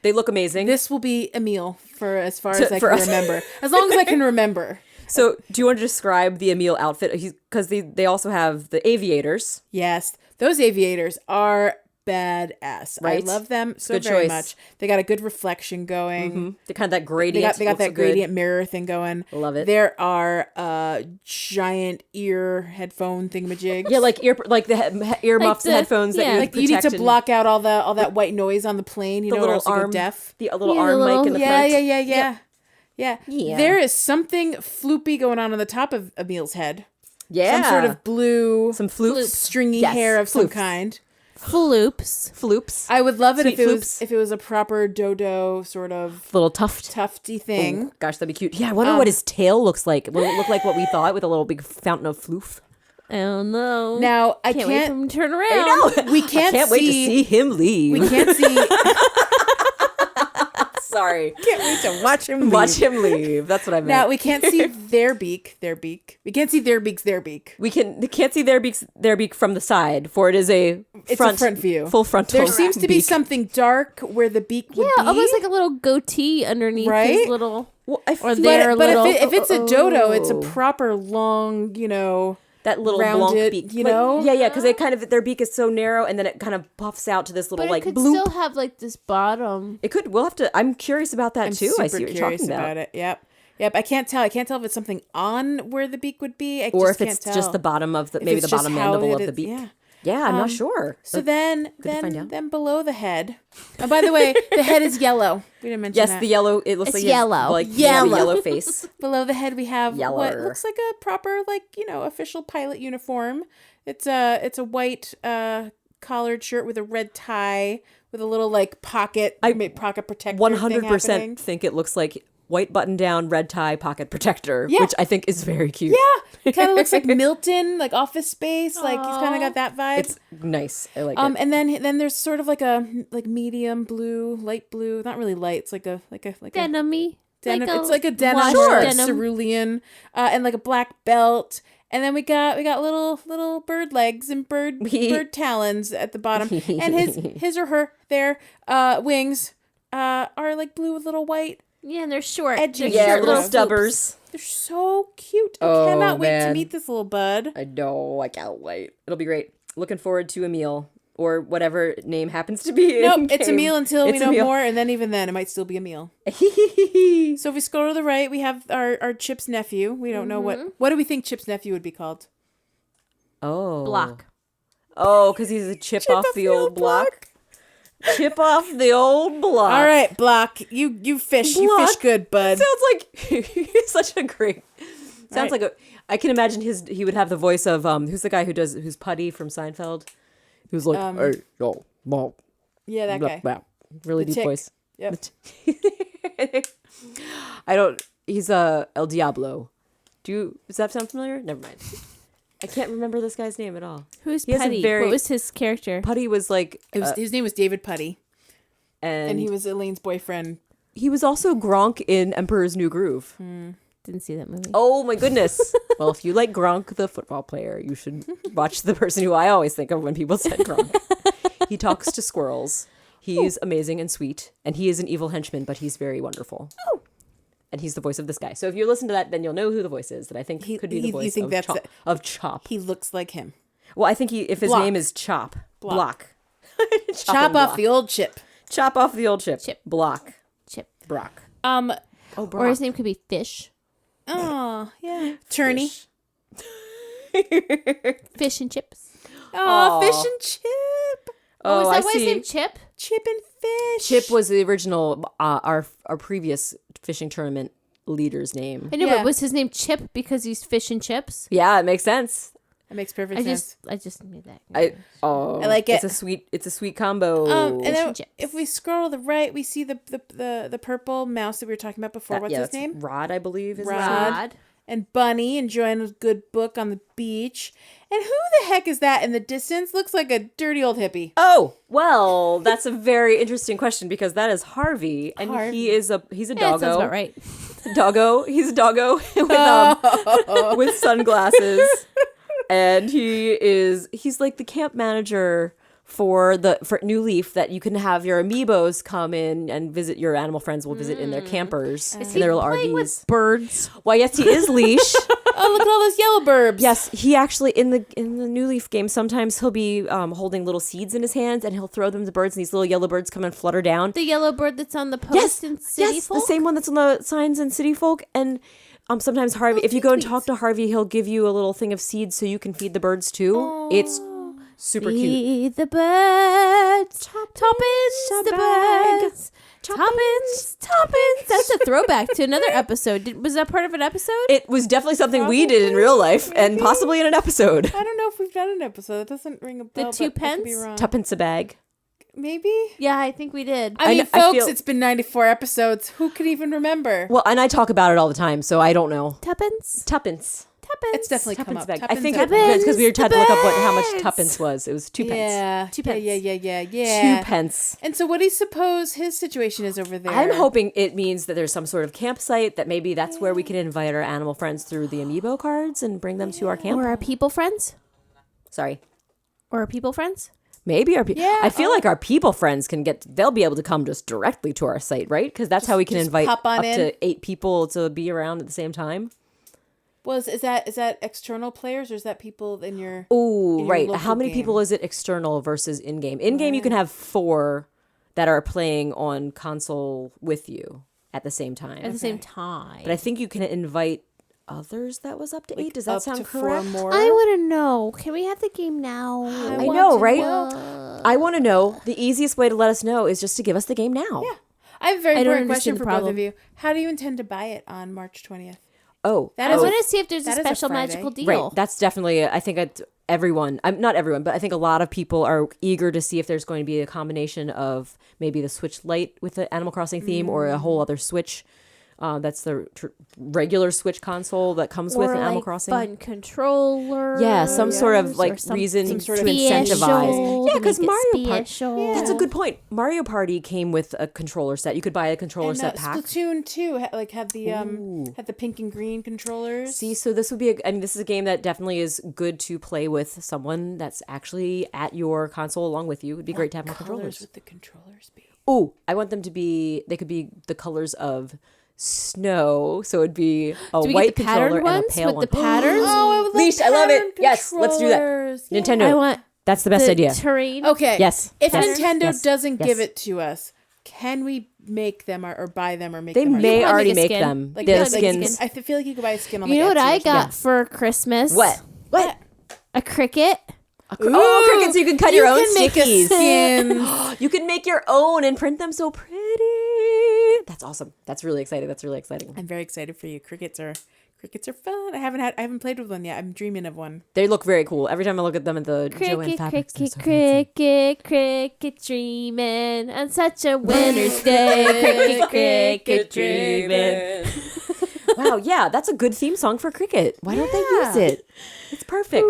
They look amazing. This will be Emil for as far as I for can us. remember. As long as I can remember. So, do you want to describe the Emil outfit? Because they also have the aviators. Yes, those aviators are badass. Right. I love them so Good very choice. much. They got a good reflection going. They kind of that They gradient. got looks that so good. gradient mirror thing going. Love it. There are giant ear headphone thingamajigs. Yeah, like the earmuffs, the- headphones yeah. that you like you need protect to and block out all that white noise on the plane. You the know, or little else you go arm, deaf. the little Yeah, the arm little- mic in the Yeah, front. yeah. Yeah. There is something floopy going on the top of Emil's head. Yeah, Some sort of blue, some floops, stringy Yes, hair of some floops. kind. Floops. floops, I would love it Sweet if it was a proper dodo sort of little tuft. tufty thing. Ooh, gosh, that'd be cute. Yeah, I wonder what his tail looks like. Will it look like what we thought with a little big fountain of floof? I don't know. Now I can't wait for him to turn around. I know. We can't, Can't wait to see him leave. We can't see. Sorry. Can't wait to watch him. Watch him leave. That's what I meant. Now we can't see their beak. We can't see their beak. We can't see their beak from the side, for it is a It's a front view. full frontal. There seems to be beak. something dark where the beak would Yeah, be. almost like a little goatee underneath Right? his little. Well, I Or feel their but little. if it's a dodo, it's a Oh. proper long, that little rounded, blanc beak, you know? Yeah, because they kind of their beak is so narrow, and then it kind of puffs out to this little But like it could bloop. still have like this bottom. It could. We'll have to. I'm curious about that I'm too. super I see what you're curious talking about it. Yep. I can't tell. I can't tell if it's something on where the beak would be. I Or just if it's can't just tell. the bottom of the If maybe it's the just bottom how mandible it of the is- beak. yeah. Yeah, I'm not sure. So then to find out. below the head. Oh, by the way, the head is yellow. We didn't mention Yes, that. the yellow. It looks It's like he has, yellow. like they have a Yellow. yellow face. Below the head we have what Yeller. looks like a proper official pilot uniform. It's a white collared shirt with a red tie with a little pocket protector. 100% thing think it looks like white button down, red tie, pocket protector, Yeah. which I think is very cute. Yeah, kind of looks like Milton, like Office Space. Like he's kind of got that vibe. It's nice. I like it. And then there's sort of like a medium blue, light blue. Not really light. It's like a Denim-y. denim. It's like a denim washed or a denim. cerulean, and like a black belt. And then we got little bird legs and bird talons at the bottom, and his or her their wings are like blue with little white. Yeah, and they're short. Edgy. They're Yeah, short little floops. stubbers. They're so cute. I Oh, cannot wait to man. meet this little bud. I know. I can't wait. It'll be great. Looking forward to Emil or whatever name happens to be. Nope, in it's a game. meal until we It's a know meal. more, and then even then, it might still be a meal. So if we scroll to the right, we have our Chip's nephew. We don't know what do we think Chip's nephew would be called? Oh. Block. Oh, because he's a chip off the old block. Chip off the old block. All right, Block, you fish, you fish Block. good, bud. Sounds like he's such a great. Sounds Right. like I can imagine he would have the voice of who's the guy who's Putty from Seinfeld, who's like hey yo mom Yeah, that guy. really The deep tick. voice. Yep. I don't. He's El Diablo. Does that sound familiar? Never mind. I can't remember this guy's name at all. Who's He has a Petty? very- What was his character? Putty was like, His name was David Putty, and and he was Elaine's boyfriend. he was also Gronk in Emperor's New Groove. Didn't see that movie. Oh my goodness. Well, if you like Gronk, the football player, you should watch the person who I always think of when people say Gronk. He talks to squirrels. He's amazing and sweet, and he is an evil henchman, but he's very wonderful. Oh. And he's the voice of this guy. So if you listen to that, then you'll know who the voice is that I think could be the you voice think of, that's of Chop. He looks like him. Well, I think if his Block. name is Chop. Block. Chop Chop and off Block. the old chip. Chop off the old chip. Chip. Block. Chip. Brock. Oh, Or his name could be Fish. Oh, yeah. Turney. Fish and Chips. Oh, fish and chip. Oh, is I that why his see. name Chip? Chip and fish. Chip was the original our previous fishing tournament leader's name. I know, Yeah. but was his name Chip because he's fish and chips? Yeah, it makes sense. That makes perfect I sense. just knew that. I like it. It's a sweet combo. And then chips. if we scroll to the right, we see the purple mouse that we were talking about before. What's his that's name? Rod, I believe. Is Rod. And Bunny enjoying a good book on the beach. And who the heck is that in the distance? Looks like a dirty old hippie. Oh, well, that's a very interesting question because that is Harvey, and Harvey. he's a Yeah, that doggo. sounds about right. Doggo. He's a doggo with sunglasses, and he's like the camp manager for New Leaf, that you can have your amiibos come in and visit. Your animal friends will visit in their campers, in their little Playing RVs. with birds. Why, yes, he is leash. Oh, look at all those yellow burbs. Yes, he actually in the New Leaf game sometimes he'll be holding little seeds in his hands and he'll throw them to birds, and these little yellow birds come and flutter down. The yellow bird that's on the post Yes, in City yes, Folk? the same one that's on the signs in City Folk. And sometimes Harvey, if you go and talk to Harvey, he'll give you a little thing of seeds so you can feed the birds too. It's super cute. Feed the birds. Toppins the birds. Toppins. That's a throwback to another episode. Was that part of an episode? It was definitely something we did in real life and possibly in an episode. I don't know if we've done an episode. It doesn't ring a bell. two but I could be pence? wrong. Tuppence a bag. Maybe. Yeah, I think we did. I mean, I folks, feel- it's been 94 episodes. Who could even remember? Well, and I talk about it all the time, so I don't know. Tuppence. Tuppence. It's definitely come Tuppence up. bag. I Tuppence think up. it's because we were trying to look up how much Tuppence. tuppence was. It was 2 pence. Yeah. 2 pence. Yeah. 2 pence. And so, what do you suppose his situation is over there? I'm hoping it means that there's some sort of campsite, that maybe that's where we can invite our animal friends through the amiibo cards and bring them to our camp. Or our people friends? Sorry. Or our people friends? Maybe our people. Yeah, I feel like our people friends they'll be able to come just directly to our site, right? Because that's how we can just invite pop on up in. to 8 people to be around at the same time. Is that external players or is that people in your? Oh, your right. local How many game? people is it external versus in-game? In-game, you can have 4 that are playing on console with you at the same time. At the same time. But I think you can invite others that was up to 8. Does that Up sound to correct? 4 more. I want to know. Can we have the game now? I know, right? I want to know. The easiest way to let us know is just to give us the game now. Yeah. I have a very I don't important question understand for the both problem. of you. How do you intend to buy it on March 20th? Oh, That I is want to see if there's a that is a special Friday. magical deal. right. That's definitely, I think everyone, not everyone, but I think a lot of people are eager to see if there's going to be a combination of maybe the Switch Lite with the Animal Crossing theme or a whole other Switch. That's the regular Switch console that comes with Or Animal like Crossing. fun controller. Yeah, some sort of like reason to incentivize. Yeah, because Mario Party. That's a good point. Mario Party came with a controller set. You could buy a controller And set pack. Splatoon 2 had the pink and green controllers. See, so this would be this is a game that definitely is good to play with someone that's actually at your console along with you. It'd be great to have more colors controllers. would the controllers be? Oh, I want them to be, they could be the colors of snow. So it'd be a Do we white get the patterned controller and a ones pale with one. the patterns? Oh, I would love Leash, I love it. patterned Yes, let's do that. controllers. Yeah. Nintendo. I want That's the best the idea. terrain. Okay. Yes. If Yes. Nintendo Yes. doesn't Yes. give it to us, can we make them or buy them or make They them may probably already make a make skin. them. Like, The like skins. I feel like you could buy a skin on You know what Etsy or I something. got for Christmas? What? What? A cricket. Oh, crickets! You can cut your own can make a stickies. skin. You can make your own and print them so pretty. That's awesome. That's really exciting. That's really exciting. I'm very excited for you. Crickets are fun. I haven't played with one yet. I'm dreaming of one. They look very cool. Every time I look at them at the Joanne Cricket, Fabrics, they're cricket, so fancy. cricket, cricket, dreaming on such a winter's day. Cricket, cricket, dreaming. Wow, yeah, that's a good theme song for cricket. Why don't they use it? It's perfect.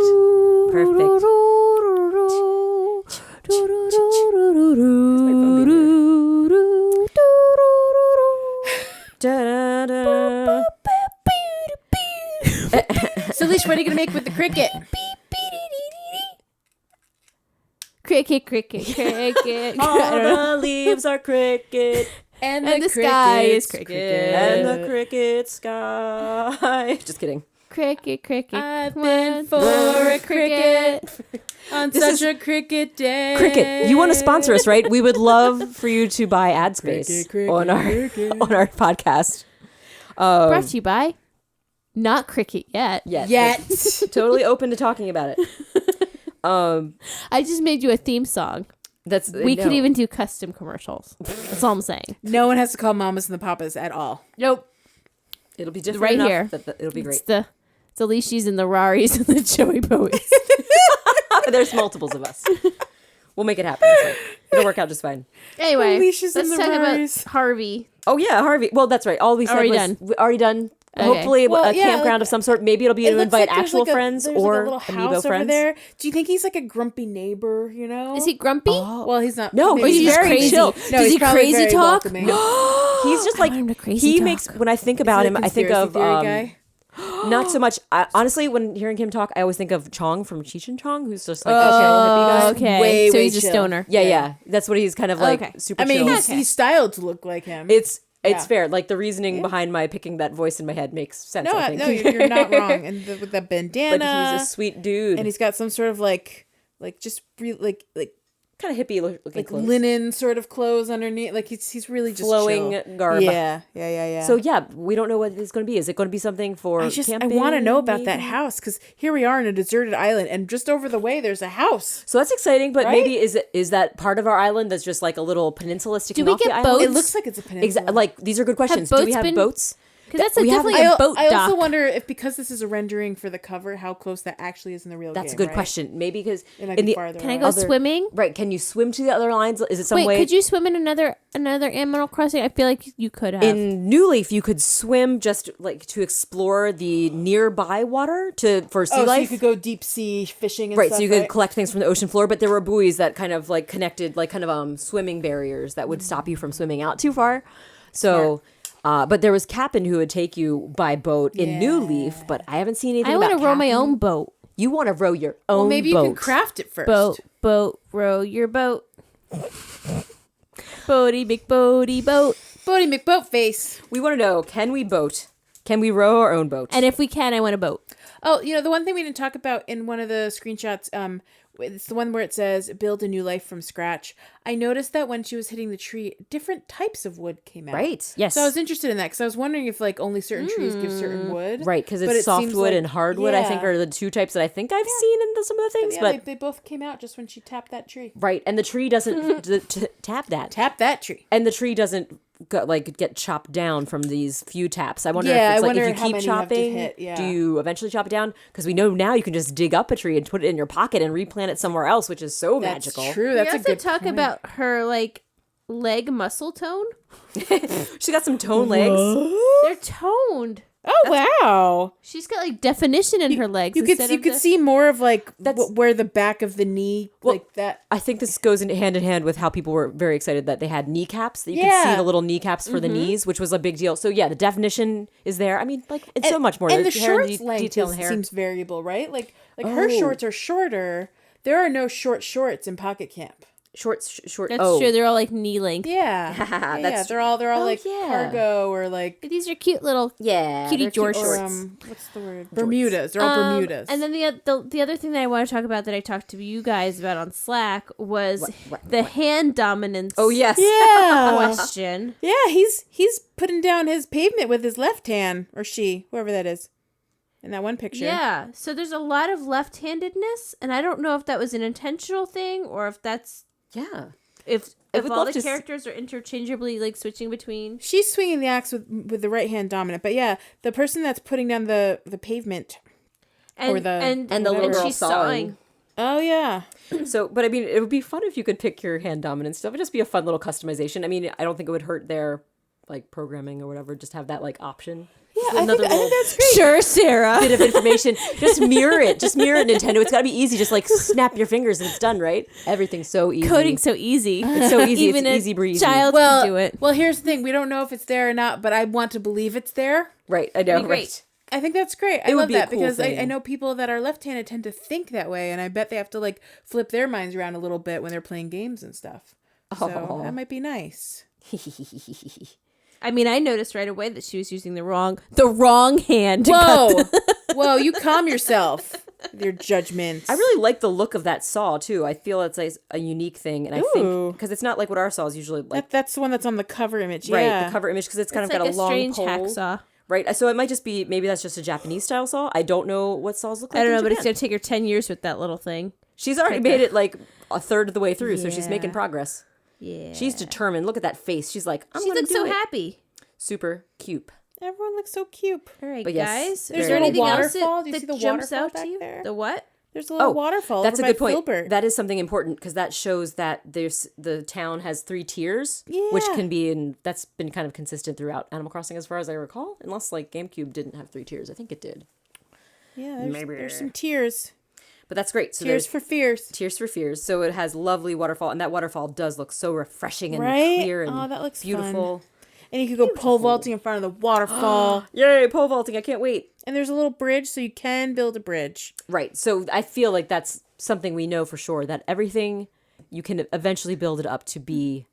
Perfect. Da-da-da. So, Leash, what are you gonna make with the cricket? Cricket, cricket, cricket. All the leaves are cricket, And the sky is cricket. and the cricket sky. Just kidding. Cricket, cricket. I've one, been for a cricket on This such a cricket day. Cricket, you want to sponsor us, right? We would love for you to buy ad space Cricket, on our cricket. on our podcast. Brought to you by not cricket yet. Yet. Totally open to talking about it. I just made you a theme song. We could even do custom commercials. That's all I'm saying. No one has to call Mamas and the Papas at all. Nope. It'll be different Right enough here. that it'll be great. It's the Leashies and the Raris and the Joey Bowies. There's multiples of us. We'll make it happen. It's fine. It'll work out just fine. Anyway, Leashes let's and the talk Raris. about Harvey. Oh yeah, Harvey. Well, that's right. All we said Already was done. already done. Okay. Hopefully, Well, a yeah, campground like, of some sort. Maybe it'll be It to looks invite like there's actual like friends there's or like a little amiibo house over friends. there. Do you think he's like a grumpy neighbor? You know, Is he grumpy? Well, he's not. No, maybe he's not. very crazy. chill. No, Does he's he probably crazy very talk? welcoming. He's just like want him to crazy he talk. makes when I think about him, I think Conspiracy of theory guy. not so much. Honestly, when hearing him talk, I always think of Chong from Cheech and Chong, who's just like a chill hippie guy. Okay, Way, so way he's a chill. stoner. Yeah, that's what he's kind of like. Okay. Super I mean, chill. he's styled to look like him. It's Yeah. fair. Like the reasoning behind my picking that voice in my head makes sense. no, I think. no, you're not wrong. And with that bandana, But he's a sweet dude and he's got some sort of like just like kind of hippie looking like clothes. linen sort of clothes underneath. Like he's really just Flowing chill. garb. Yeah. So yeah, we don't know what it's going to be. Is it going to be something for I camping? want to know about that maybe? house because here we are on a deserted island, and just over the way there's a house. So that's exciting, but Right? maybe is that part of our island that's just like a little peninsula sticking we off the get island? boats? It looks like it's a peninsula. Like these are good questions. Do we boats have been- boats? Because that's We definitely haven't- a boat I dock. also wonder if because this is a rendering for the cover, how close that actually is in the real game. That's a good right? question. Maybe because It might in be the farther Can I out. go other- swimming? right, can you swim to the other lines? Is it some Wait, way? could you swim in another Animal Crossing? I feel like you could have. In New Leaf, you could swim just like to explore the nearby water for sea Oh, so life. you could go deep sea fishing and Right, stuff, so you could right? collect things from the ocean floor, but there were buoys that kind of like connected, like kind of swimming barriers that would stop you from swimming out too far. So, but there was Cap'n who would take you by boat in New Leaf, but I haven't seen anything. I want want to row my own boat. You want to row your own Well, maybe boat. you can craft it first. Boat, row your boat. Boaty, big boaty boat. Bodie McBoatface. We want to know: can we boat? Can we row our own boat? And if we can, I want a boat. Oh, the one thing we didn't talk about in one of the screenshots, it's the one where it says build a new life from scratch. I noticed that when she was hitting the tree, different types of wood came out. Right. Yes. So I was interested in that because I was wondering if like only certain trees give certain wood. Right, because But it's it seems softwood like- and hardwood. I think yeah. are the two types that I think I've seen in some of the things. Yeah, But they both came out just when she tapped that tree. right, and the tree doesn't tap that. Tap that tree. And the tree doesn't get chopped down from these few taps. I wonder Yeah, if it's I like if wonder you how keep many you have to chopping, hit, yeah. do you eventually chop it down? Because we know now you can just dig up a tree and put it in your pocket and replant it somewhere else, which is so That's magical. true. That's we a also good talk point. about her like leg muscle tone. She got some toned legs. They're toned. Oh wow! She's got like definition in her legs. You instead could of you could the- see more of like That's- where the back of the knee like that. I think this goes hand in hand with how people were very excited that they had kneecaps, that you could Yeah. see the little kneecaps for the knees, which was a big deal. So yeah, the definition is there. I mean, like it's so much more. And the hair shorts length detail in hair. seems variable, right? Like her Oh. shorts are shorter. There are no short shorts in Pocket Camp. short. That's oh, true. They're all like knee length. Yeah, yeah, That's- they're all Oh, like yeah. cargo or like These are cute little yeah, cutie they're George cute or shorts. what's the word? Bermudas. They're all Bermudas. And then the other thing that I want to talk about that I talked to you guys about on Slack was What? the hand dominance. Oh yes. yeah, Question. yeah, he's putting down his pavement with his left hand, or she, whoever that is, in that one picture. Yeah. So there's a lot of left-handedness, and I don't know if that was an intentional thing or if that's Yeah. if would all love the to characters are interchangeably like switching between. She's swinging the axe with the right hand dominant, but yeah, the person that's putting down the pavement. And, Or the- and the little girl she's sawing. Oh yeah, So, but I mean, it would be fun if you could pick your hand dominant stuff. It'd just be a fun little customization. I mean, I don't think it would hurt their like programming or whatever. Just have that like option. yeah. I think that's great. Sure, Sarah. Bit of information. Just mirror it. Just mirror it, Nintendo. It's got to be easy. Just like snap your fingers and it's done, right? Everything's so easy. Coding's so easy. It's so easy. Even it's a easy breezy. child Well, can do it. well, here's the thing: we don't know if it's there or not, but I want to believe it's there. Right. I know. Be great. Right. I think that's great. I It would love be a that cool because I thing. know people that are left-handed tend to think that way, and I bet they have to like flip their minds around a little bit when they're playing games and stuff. So Oh. that might be nice. I mean, I noticed right away that she was using the wrong hand. To Whoa, whoa! You calm yourself with your judgments. I really like the look of that saw too. I feel it's a unique thing, and I Ooh. think because it's not like what our saw is usually like. that's the one that's on the cover image. Right, Yeah, the cover image because it's kind It's of like got a a long strange pole. hacksaw. Right, so it might just be maybe that's just a Japanese style saw. I don't know what saws look like. I don't in know, but it's Japan. gonna take her 10 years with that little thing. She's already made it like a third of the way through, so she's Yeah. making progress. Yeah. She's determined. Look at that face. She's like, I'm She gonna looks do so it. happy. Super cute. Everyone looks so cute. All right, But yes, guys. there's Is there a little anything else waterfall. Do you that see the jumps waterfall out back to you? there? The what? There's a little waterfall. That's a over good by point. Filbert. That is something important because that shows that the town has 3 tiers, which Yeah. can be that's been kind of consistent throughout Animal Crossing as far as I recall, unless like GameCube didn't have 3 tiers. I think it did. Yeah, there's some tears. But that's great. So Tears there's for fears. Tears for Fears. So it has lovely waterfall, and that waterfall does look so refreshing and Right? clear and Oh, that looks beautiful. And you could go pole vaulting in front of the waterfall. Yay, pole vaulting! I can't wait. And there's a little bridge, so you can build a bridge. Right. So I feel like that's something we know for sure, that everything you can eventually build it up to be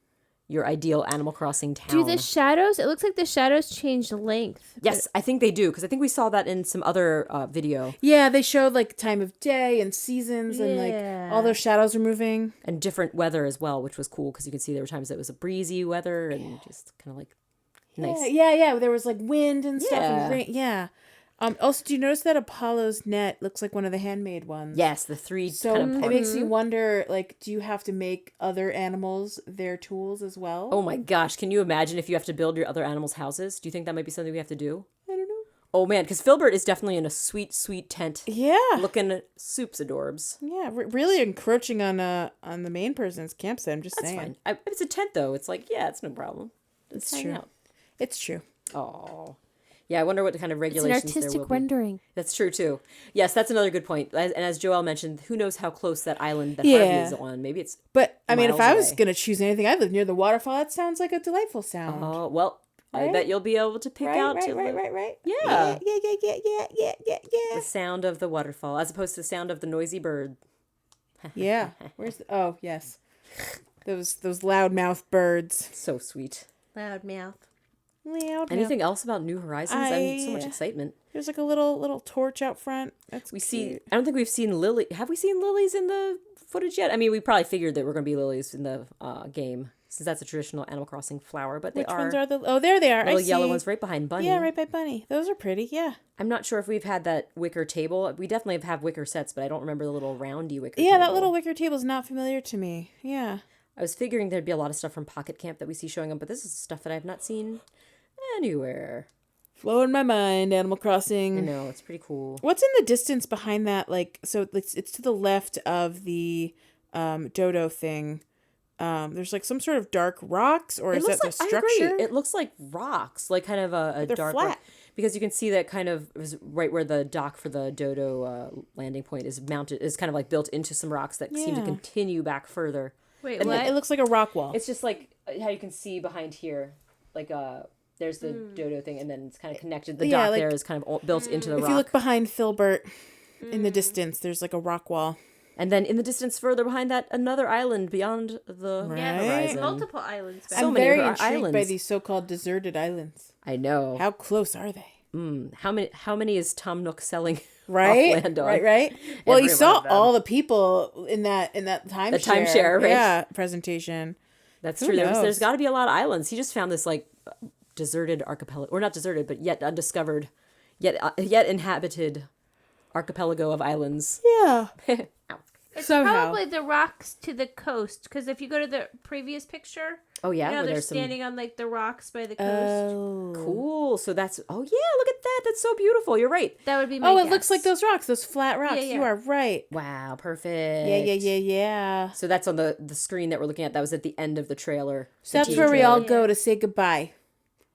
your ideal Animal Crossing town. Do the shadows? It looks like the shadows change length. Yes, I think they do, because I think we saw that in some other video. Yeah, they showed like time of day and seasons and like all those shadows are moving. And different weather as well, which was cool, because you could see there were times that it was a breezy weather and just kind of like nice. Yeah. There was like wind and stuff Yeah. and rain. Yeah. Also, do you notice that Apollo's net looks like one of the handmade ones? Yes, the 3 So kind of it makes you wonder, like, do you have to make other animals their tools as well? Oh my gosh, can you imagine if you have to build your other animals' houses? Do you think that might be something we have to do? I don't know. Oh man, because Filbert is definitely in a sweet, sweet tent. Yeah. Looking soups adorbs. Yeah, really encroaching on the main person's campsite. I'm just That's saying. fine. If it's a tent though, it's like, yeah, it's no problem. Let's hang true. out. It's true. Oh. Yeah, I wonder what kind of It's an regulations there will artistic be. rendering. That's true too. Yes, that's another good point. And as Joelle mentioned, who knows how close that island that Yeah. Harvey is on? Maybe it's But I mean, if miles I was away. gonna choose anything, I live near the waterfall. That sounds like a delightful sound. Oh well, I Right? bet you'll be able to pick out to right. Yeah. Yeah. the sound of the waterfall as opposed to the sound of the noisy bird. Yeah. Where's the? Oh, yes. Those loudmouth birds. So sweet. Loud mouth. Loud. Anything else about New Horizons? I mean, so much I- excitement. There's like a little torch out front. That's We cute. see. I don't think we've seen Lily. Have we seen lilies in the footage yet? I mean, we probably figured that we're going to be lilies in the game since that's a traditional Animal Crossing flower. But they Which are ones are the? Oh, there they are. little I see. yellow ones right behind Bunny. Yeah, right by Bunny. Those are pretty. Yeah. I'm not sure if we've had that wicker table. We definitely have wicker sets, but I don't remember the little roundy wicker. Yeah, that table. little wicker table is not familiar to me. Yeah. I was figuring there'd be a lot of stuff from Pocket Camp that we see showing up, but this is stuff that I've not seen anywhere. Blowing my mind, Animal I Crossing. know, it's pretty cool. What's in the distance behind that? Like, so it's to the left of the dodo thing. There's like some sort of dark rocks, or is that the I structure? agree. It looks like rocks, like kind of a They're dark flat. rock. Because you can see that kind of is right where the dock for the dodo landing point is mounted, is kind of like built into some rocks that seem to Yeah. continue back further. Wait, And what? It looks like a rock wall. It's just like how you can see behind here, like there's the dodo thing, and then it's kind of connected. The Yeah, dock like- there is kind of built into the If rock. you look behind Filbert in the distance, there's like a rock wall. And then in the distance further behind that, another island beyond the Yeah, Right. there's multiple islands. Back. So I'm many very of our intrigued by islands. these so-called deserted islands. I know. How close are they? How many is Tom Nook selling Right, off land on? right. Well, you Every saw one of them. all the people in that timeshare. The timeshare, right? Yeah, presentation. That's Who true. knows? There's got to be a lot of islands. He just found this like deserted archipelago, or not deserted, but yet undiscovered, yet inhabited archipelago of islands. Yeah. Ow. It's Somehow. probably the rocks to the coast. Because if you go to the previous picture, Oh yeah, you know where they're there's some standing on like the rocks by the coast. Oh. cool. So that's look at that. That's so beautiful. You're right. That would be my Oh, it guess. looks like those rocks, those flat rocks. Yeah. You are right. Wow, perfect. Yeah. So that's on the screen that we're looking at. That was at the end of the trailer. So that's teaser where we trailer. all go to say goodbye.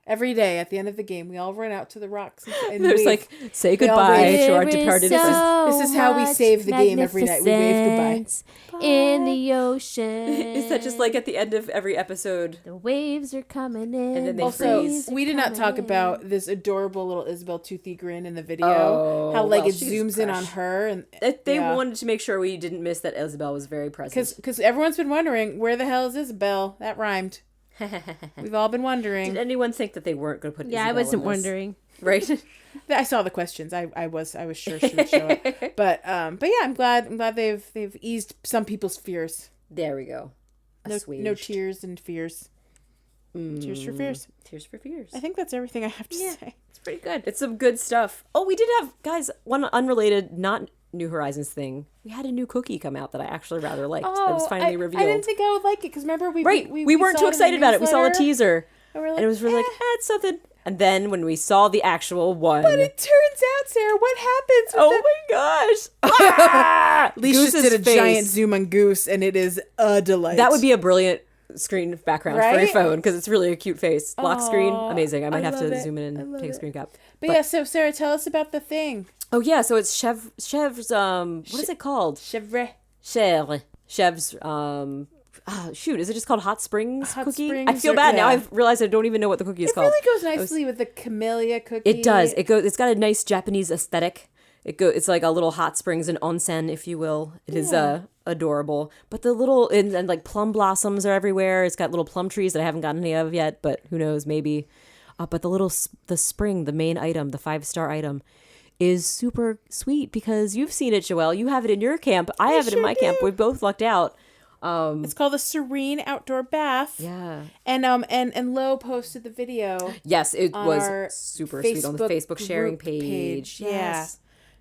Every day at the end of the game, we all run out to the rocks and There's wave. like say We all goodbye wave. to our There is departed. This is how we much save the game every night. We wave goodbye. magnificence in the ocean. Is that just like at the end of every episode? the waves are coming in? And then they the Also, freeze. breeze are we did not coming talk in. about this adorable little Isabel toothy grin in the video. Oh, how like well, it she's zooms in on fresh. her, and They yeah. wanted to make sure we didn't miss that Isabel was very present. because everyone's been wondering where the hell is Isabel. That rhymed. We've all been wondering. Did anyone think that they weren't going to put? Yeah, I Isabel in wasn't this? wondering. Right? I saw the questions. I was sure she would show up. But yeah, I'm glad they've eased some people's fears. There we go. No Assuaged. tears and fears. Tears for fears. Tears for fears. I think that's everything I have to say. It's pretty good. It's some good stuff. Oh, we did have, guys, one unrelated, not New Horizons thing, we had a new cookie come out that I actually rather liked. that was finally revealed. I didn't think I would like it because remember we weren't saw too it in the excited about it. We saw the newsletter, teaser, and, we're like, and it was really like, it's something. And then when we saw the actual one, But it turns out, Sarah, what happens? With oh my gosh! Ah! Lee just Goose's did a face. giant zoom on Goose, and it is a delight. That would be a brilliant screen background for your Right? phone because it's really a cute face. Lock screen, Aw, amazing. I might have love to it. zoom in I and love take a it. screen cap. But yeah, so Sarah, tell us about the thing. Oh yeah, so it's Chev's what is it called? Chevre. Chev's shoot, is it just called Hot Springs Hot cookie? Springs I feel or- bad now. yeah. I've realized I don't even know what the cookie is It called. really goes nicely with the camellia cookie. It does. It's got a nice Japanese aesthetic. It's like a little hot springs and onsen, if you will. It is adorable. But the little and like plum blossoms are everywhere. It's got little plum trees that I haven't gotten any of yet, but who knows, maybe. But the spring, the main item, the 5-star item, is super sweet because you've seen it, Joelle. You have it in your camp. I have it in sure my camp. do. We both lucked out. It's called the Serene Outdoor Bath. Yeah. And Lo posted the video. Yes, it on was our super sweet on the Facebook sharing group page. Yes.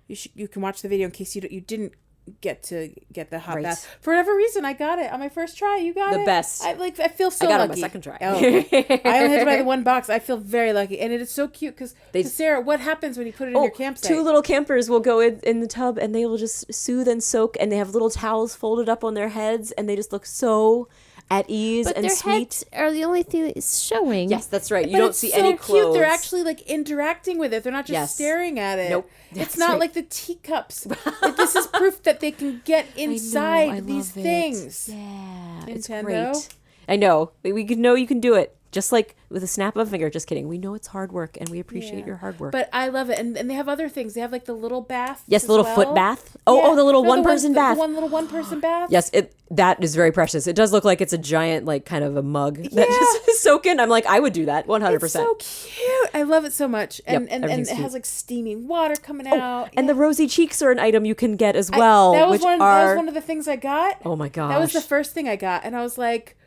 Yeah, you can watch the video in case you didn't get to get the hot Right. bath for whatever reason. I got it on my first try. You got The it. best. I feel so I got it on lucky. my second try. Oh, okay. I only had to buy the one box. I feel very lucky, and it is so cute because Sarah, what happens when you put it in your campsite? 2 little campers will go in the tub and they will just soothe and soak, and they have little towels folded up on their heads, and they just look so at ease But and their sweet. heads are the only thing that's showing. Yes, that's right. You But don't it's see so any clothes. cute. They're actually like interacting with it. They're not just Yes. staring at it. Nope. It's That's not right. like the teacups. Like, this is proof that they can get inside I these love it. things. Yeah, it's Nintendo. great. I know. We can know you can do it. Just like with a snap of a finger. Just kidding. We know it's hard work, and we appreciate Yeah. your hard work. But I love it, and they have other things. They have like the little bath. yes, as the little well. foot bath. Oh, the little No, one-person bath. The one little one-person bath. Yes, that is very precious. It does look like it's a giant, like, kind of a mug that just is soaking. I'm like, I would do that 100%. It's so cute. I love it so much, and Yep, and everything's it cute. has like steaming water coming out. And the rosy cheeks are an item you can get as well, that was which that are was one of the things I got. oh my gosh, That was the first thing I got, and I was like,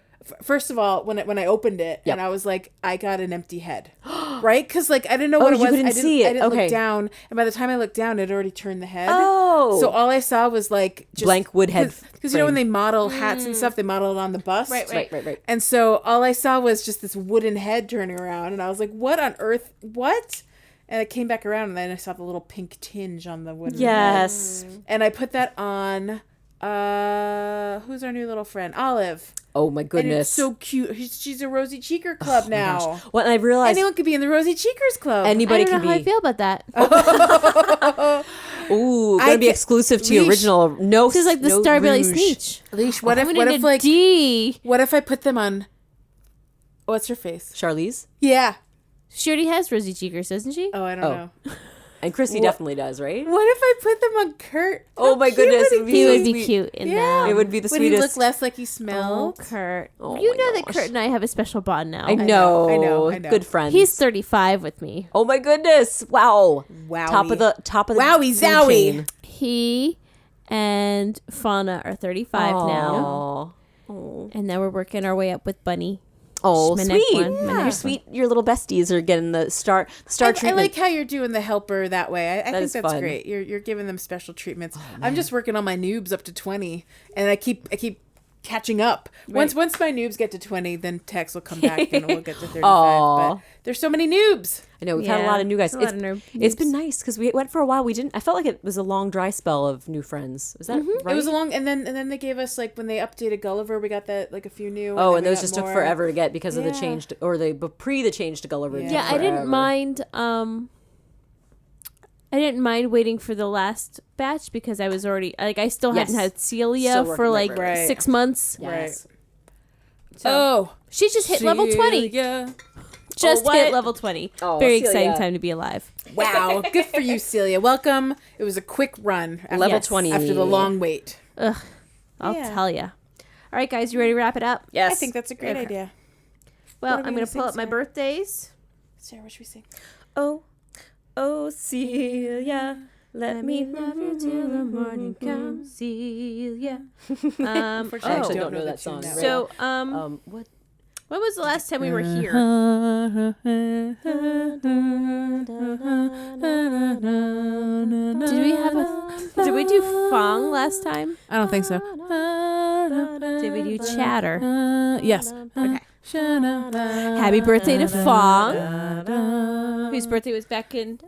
first of all, when I opened it, Yep. and I was like, I got an empty head, right? Because like I didn't know Oh, what it you was. couldn't I didn't see it. I didn't Okay. look down, and by the time I looked down, it already turned the head. Oh. so all I saw was like just Blank wood head Because you know when frame. they model hats and stuff, they model it on the bust, right. And so all I saw was just this wooden head turning around, and I was like, what on earth? What? And it came back around, and then I saw the little pink tinge on the wooden head. Yes. And I put that on. Who's our new little friend? Olive. Oh my And goodness. it's so cute. She's a Rosy Cheeker Club now. Well, I realized Anyone could be in the Rosy Cheekers Club. I anybody don't know can how I be. feel about that. Ooh, I gonna be ca- exclusive to your Leash. original. No, This is like the no Starbelly rouge. Sneech. Leash, what I'm if gonna need a like D. what if I put them on what's her face? Charlize Yeah. She already has rosy cheekers, doesn't she? Oh, I don't Oh. know. and Chrissy definitely does, right? What if I put them on Kurt? Oh How my cute goodness, would it would He so would be sweet. cute in Yeah. that. It would be the Would he look sweetest. less like he Oh, smelled? Kurt. Oh You my know that gosh. Kurt and I have a special bond now. I know. I know. Good friends. He's 35 with me. Oh my goodness! Wow. Wowie. Top of the Wowie food zowie. chain. He and Fauna are 35 now. Aw. And now we're working our way up with Bunny. Oh, My next sweet. one, my Your next sweet, your little besties are getting the star I treatment. like how you're doing the helper that way. I think is that's fun. Oh, great. You're giving them special treatments. I'm just working on my noobs up to 20, and I keep catching up. Once my noobs get to 20, then Tex will come back and we'll get to 35. Aw. But there's so many noobs. I know we've had a Yeah, lot of new guys. a lot of nerd It's been noobs. nice because we went for a while. We didn't. I felt like it was a long dry spell of new friends. Is that right? It was a long, and then they gave us like when they updated Gulliver, we got that like a few new. Oh, then and we those got just took more. forever to get because of the Yeah. change to, or the pre the change to Gulliver. it Yeah. took Yeah, I didn't forever. mind. I didn't mind waiting for the last batch because I was already like I still hadn't Yes. had Celia Still for working, like right. 6 months. Yes. So Oh, she just hit level 20. Yeah. Just what? hit level 20. Oh, Very Celia. exciting time to be alive. Wow, good for you, Celia. Welcome. It was a quick run. After, Level Yes. 20. after the long wait. Ugh, I'll Yeah. tell you. All right, guys, you ready to wrap it up? Yes. I think that's a great Okay. idea. Well, What are we I'm gonna going to sing, pull up my Sarah? birthdays. Sarah, what should we sing? Oh, oh, Celia, let me love you till the morning comes, Celia. Unfortunately, I actually I don't know the that tune song. now. So, what? when was the last time we were here? Did we have a? Did we do Fong last time? I don't think so. Did we do Chatter? Yes. Okay. Happy birthday to Fong, whose birthday was back in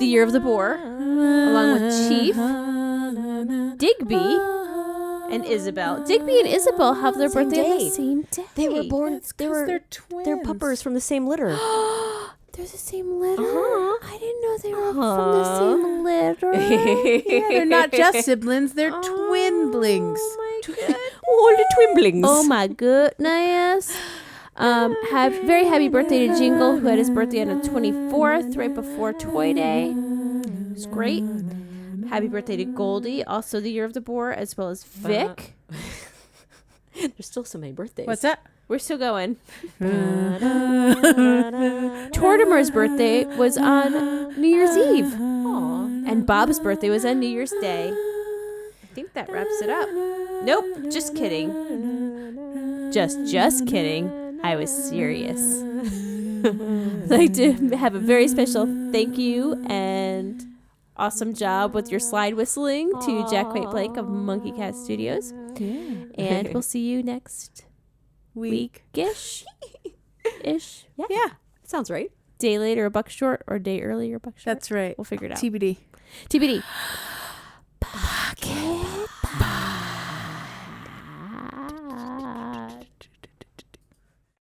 the year of the boar, along with Chief, Digby, and Isabel. Digby and Isabel have their Same birthday on day. the same day. They were born. They're twins. They're puppers from the same litter. They're the same litter. Uh-huh. I didn't know they were from the same litter. Yeah, they're not just siblings. They're twinblings. All the twinblings. Oh my goodness. Have very happy birthday to Jingle, who had his birthday on the 24th, right before Toy Day. It was great. Happy birthday to Goldie, also the year of the boar, as well as Vic. There's still so many birthdays. What's that? We're still going. Tortimer's birthday was on New Year's Eve. And Bob's birthday was on New Year's Day. I think that wraps it up. Nope, just kidding. Just kidding. I was serious. I'd like to have a very special thank you and awesome job with your slide whistling to Jack White Blake of Monkey Cat Studios. And we'll see you next week-ish. Yeah. Sounds right. Day later, a buck short, or day earlier, a buck short. That's right. We'll figure it out. TBD. TBD. Pocket